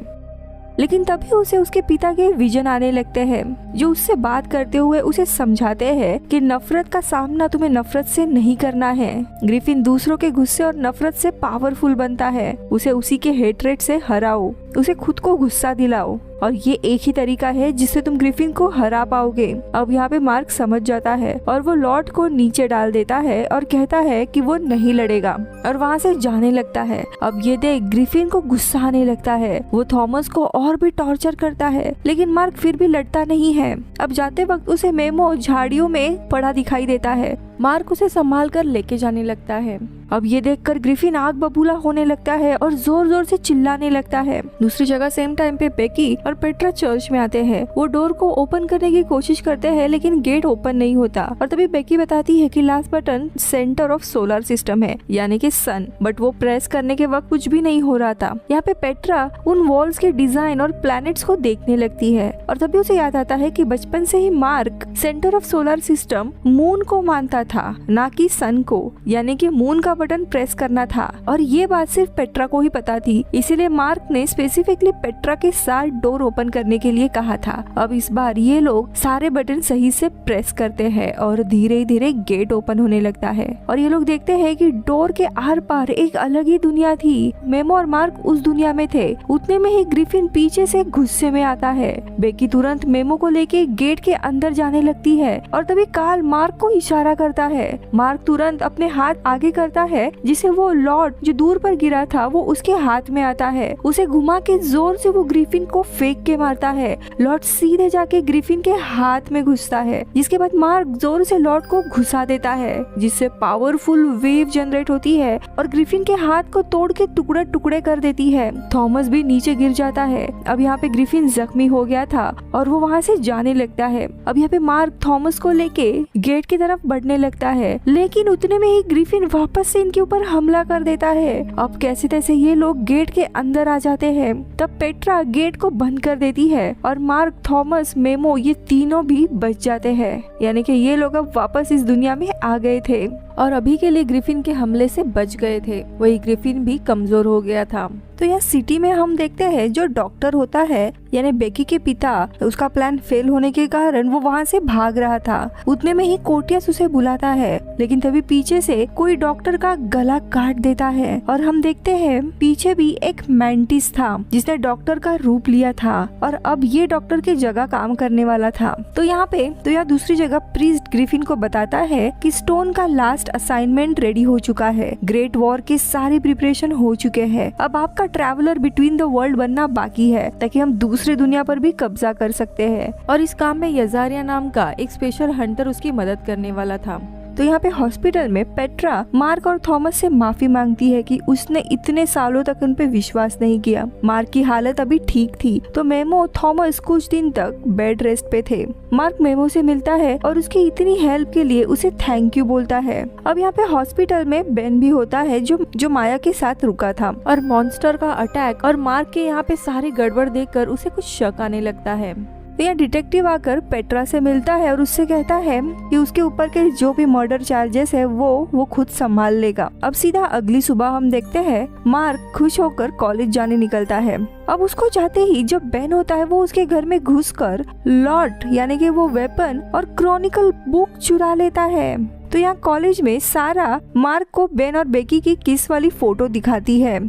लेकिन तभी उसे उसके पिता के विजन आने लगते हैं, जो उससे बात करते हुए उसे समझाते हैं कि नफरत का सामना तुम्हें नफरत से नहीं करना है। ग्रिफिन दूसरों के गुस्से और नफरत से पावरफुल बनता है। उसे उसी के हेटरेट से हराओ, उसे खुद को गुस्सा दिलाओ और ये एक ही तरीका है जिससे तुम ग्रिफिन को हरा पाओगे। अब यहाँ पे मार्क समझ जाता है और वो लॉर्ड को नीचे डाल देता है और कहता है कि वो नहीं लड़ेगा और वहाँ से जाने लगता है। अब ये देख ग्रिफिन को गुस्सा आने लगता है, वो थॉमस को और भी टॉर्चर करता है, लेकिन मार्क फिर भी लड़ता नहीं है। अब जाते वक्त उसे मेमो झाड़ियों में पड़ा दिखाई देता है। मार्क उसे संभाल कर लेके जाने लगता है। अब ये देखकर ग्रिफिन आग बबूला होने लगता है और जोर जोर से चिल्लाने लगता है। दूसरी जगह सेम टाइम पे बेकी और पेट्रा चर्च में आते हैं। वो डोर को ओपन करने की कोशिश करते हैं, लेकिन गेट ओपन नहीं होता। और तभी बेकी बताती है कि last button centre of solar system है, यानी कि सन, बट वो प्रेस करने के वक्त कुछ भी नहीं हो रहा था। यहाँ पे पेट्रा उन वॉल्स के डिजाइन और प्लैनेट्स को देखने लगती है और तभी उसे याद आता है कि बचपन से ही Mark centre of solar system moon को मानता था, ना कि सन को, यानी कि मून का बटन प्रेस करना था। और ये बात सिर्फ पेट्रा को ही पता थी, इसीलिए मार्क ने स्पेसिफिकली पेट्रा के साथ डोर ओपन करने के लिए कहा था। अब इस बार ये लोग सारे बटन सही से प्रेस करते हैं और धीरे धीरे गेट ओपन होने लगता है और ये लोग देखते हैं कि डोर के आर पार एक अलग ही दुनिया थी। मेमो और मार्क उस दुनिया में थे। उतने में ही ग्रिफिन पीछे से गुस्से में आता है। बेकी तुरंत मेमो को लेके गेट के अंदर जाने लगती है और तभी कार्ल मार्क को इशारा करता है। मार्क तुरंत अपने हाथ आगे करता है, जिसे वो लॉर्ड जो दूर पर गिरा था वो उसके हाथ में आता है। उसे घुमा के जोर से वो ग्रिफिन को फेंक के मारता है। लॉर्ड सीधे जाके ग्रिफिन के हाथ में घुसता है, जिसके बाद मार्क जोर से लॉर्ड को घुसा देता है, जिससे पावरफुल वेव जनरेट होती है और ग्रिफिन के हाथ को तोड़ के टुकड़े टुकड़े कर देती है। थॉमस भी नीचे गिर जाता है। अब यहाँ पे ग्रिफिन जख्मी हो गया था और वो वहाँ से जाने लगता है। अब यहाँ पे मार्क थॉमस को लेके गेट की तरफ बढ़ने लगता है, लेकिन उतने में ही ग्रिफिन वापस से इनके ऊपर हमला कर देता है। अब कैसे तैसे ये लोग गेट के अंदर आ जाते हैं। तब पेट्रा गेट को बंद कर देती है और मार्क, थॉमस, मेमो ये तीनों भी बच जाते हैं, यानी कि ये लोग अब वापस इस दुनिया में आ गए थे और अभी के लिए ग्रिफिन के हमले से बच गए थे। वही ग्रिफिन भी कमजोर हो गया था। तो यहाँ सिटी में हम देखते हैं जो डॉक्टर होता है, यानी बेकी के पिता, उसका प्लान फेल होने के कारण वो वहाँ से भाग रहा था। उतने में ही कोटियस उसे बुलाता है, लेकिन तभी पीछे से कोई डॉक्टर का गला काट देता है और हम देखते हैं पीछे भी एक मैंटिस था जिसने डॉक्टर का रूप लिया था और अब ये डॉक्टर की जगह काम करने वाला था। तो यहाँ दूसरी जगह प्रीस्ट ग्रिफिन को बताता है कि स्टोन का लास्ट असाइनमेंट रेडी हो चुका है। ग्रेट वॉर के सारे प्रिपरेशन हो चुके हैं। अब आपका ट्रैवलर बिटवीन द वर्ल्ड बनना बाकी है, ताकि हम दूसरे दुनिया पर भी कब्जा कर सकते हैं। और इस काम में यजारिया नाम का एक स्पेशल हंटर उसकी मदद करने वाला था। तो यहाँ पे हॉस्पिटल में पेट्रा मार्क और थॉमस से माफी मांगती है कि उसने इतने सालों तक उन पे विश्वास नहीं किया। मार्क की हालत अभी ठीक थी, तो मेमो, थॉमस कुछ दिन तक बेड रेस्ट पे थे। मार्क मेमो से मिलता है और उसकी इतनी हेल्प के लिए उसे थैंक यू बोलता है। अब यहाँ पे हॉस्पिटल में बेन भी होता है जो माया के साथ रुका था और मॉन्स्टर का अटैक और मार्क के यहाँ पे सारी गड़बड़ देखकर उसे कुछ शक आने लगता है। तो यहाँ डिटेक्टिव आकर पेट्रा से मिलता है और उससे कहता है कि उसके ऊपर के जो भी मर्डर चार्जेस है वो खुद संभाल लेगा। अब सीधा अगली सुबह हम देखते हैं मार्क खुश होकर कॉलेज जाने निकलता है। अब उसको जाते ही जो बेन होता है वो उसके घर में घुसकर लॉट यानी कि वो वेपन और क्रॉनिकल बुक चुरा लेता है। तो यहाँ कॉलेज में सारा मार्क को बेन और बेकी की किस वाली फोटो दिखाती है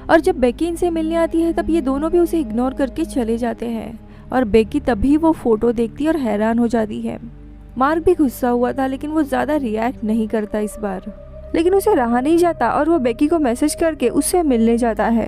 और जब बेकी इनसे मिलने आती है तब ये दोनों भी उसे इग्नोर करके चले जाते हैं और बेकी तभी वो फोटो देखती और हैरान हो जाती है। मार्क भी गुस्सा हुआ था, लेकिन वो ज्यादा रिएक्ट नहीं करता इस बार। लेकिन उसे रहा नहीं जाता और वो बेकी को मैसेज करके उससे मिलने जाता है।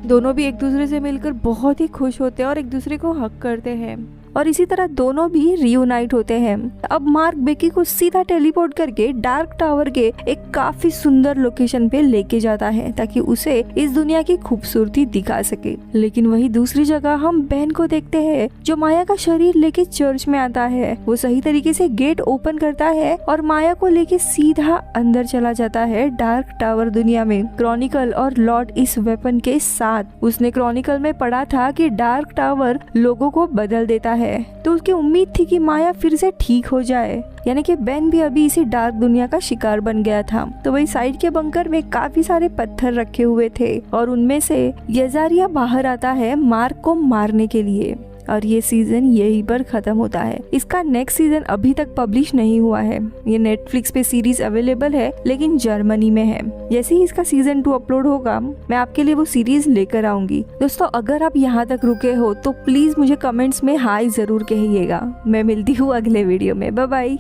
दोनों भी एक दूसरे से मिलकर बहुत ही खुश होते हैं और एक दूसरे को हक करते हैं और इसी तरह दोनों भी रियूनाइट होते हैं। अब मार्क बेकी को सीधा टेलीपोर्ट करके डार्क टावर के एक काफी सुंदर लोकेशन पे लेके जाता है ताकि उसे इस दुनिया की खूबसूरती दिखा सके। लेकिन वही दूसरी जगह हम बेन को देखते हैं जो माया का शरीर लेके चर्च में आता है। वो सही तरीके से गेट ओपन करता है और माया को लेके सीधा अंदर चला जाता है डार्क टावर दुनिया में क्रॉनिकल और लॉर्ड इस वेपन के साथ। उसने क्रॉनिकल में पढ़ा था कि डार्क टावर लोगों को बदल देता है, तो उसकी उम्मीद थी कि माया फिर से ठीक हो जाए, यानी कि बेन भी अभी इसी डार्क दुनिया का शिकार बन गया था। तो वही साइड के बंकर में काफी सारे पत्थर रखे हुए थे और उनमें से यजारिया बाहर आता है मार्क को मारने के लिए और ये सीजन यहीं पर खत्म होता है। इसका नेक्स्ट सीजन अभी तक पब्लिश नहीं हुआ है। ये नेटफ्लिक्स पे सीरीज अवेलेबल है लेकिन जर्मनी में है। जैसे ही इसका सीजन 2 अपलोड होगा मैं आपके लिए वो सीरीज लेकर आऊंगी। दोस्तों अगर आप यहाँ तक रुके हो तो प्लीज मुझे कमेंट्स में हाई जरूर कहिएगा। मैं मिलती हूँ अगले वीडियो में। Bye bye.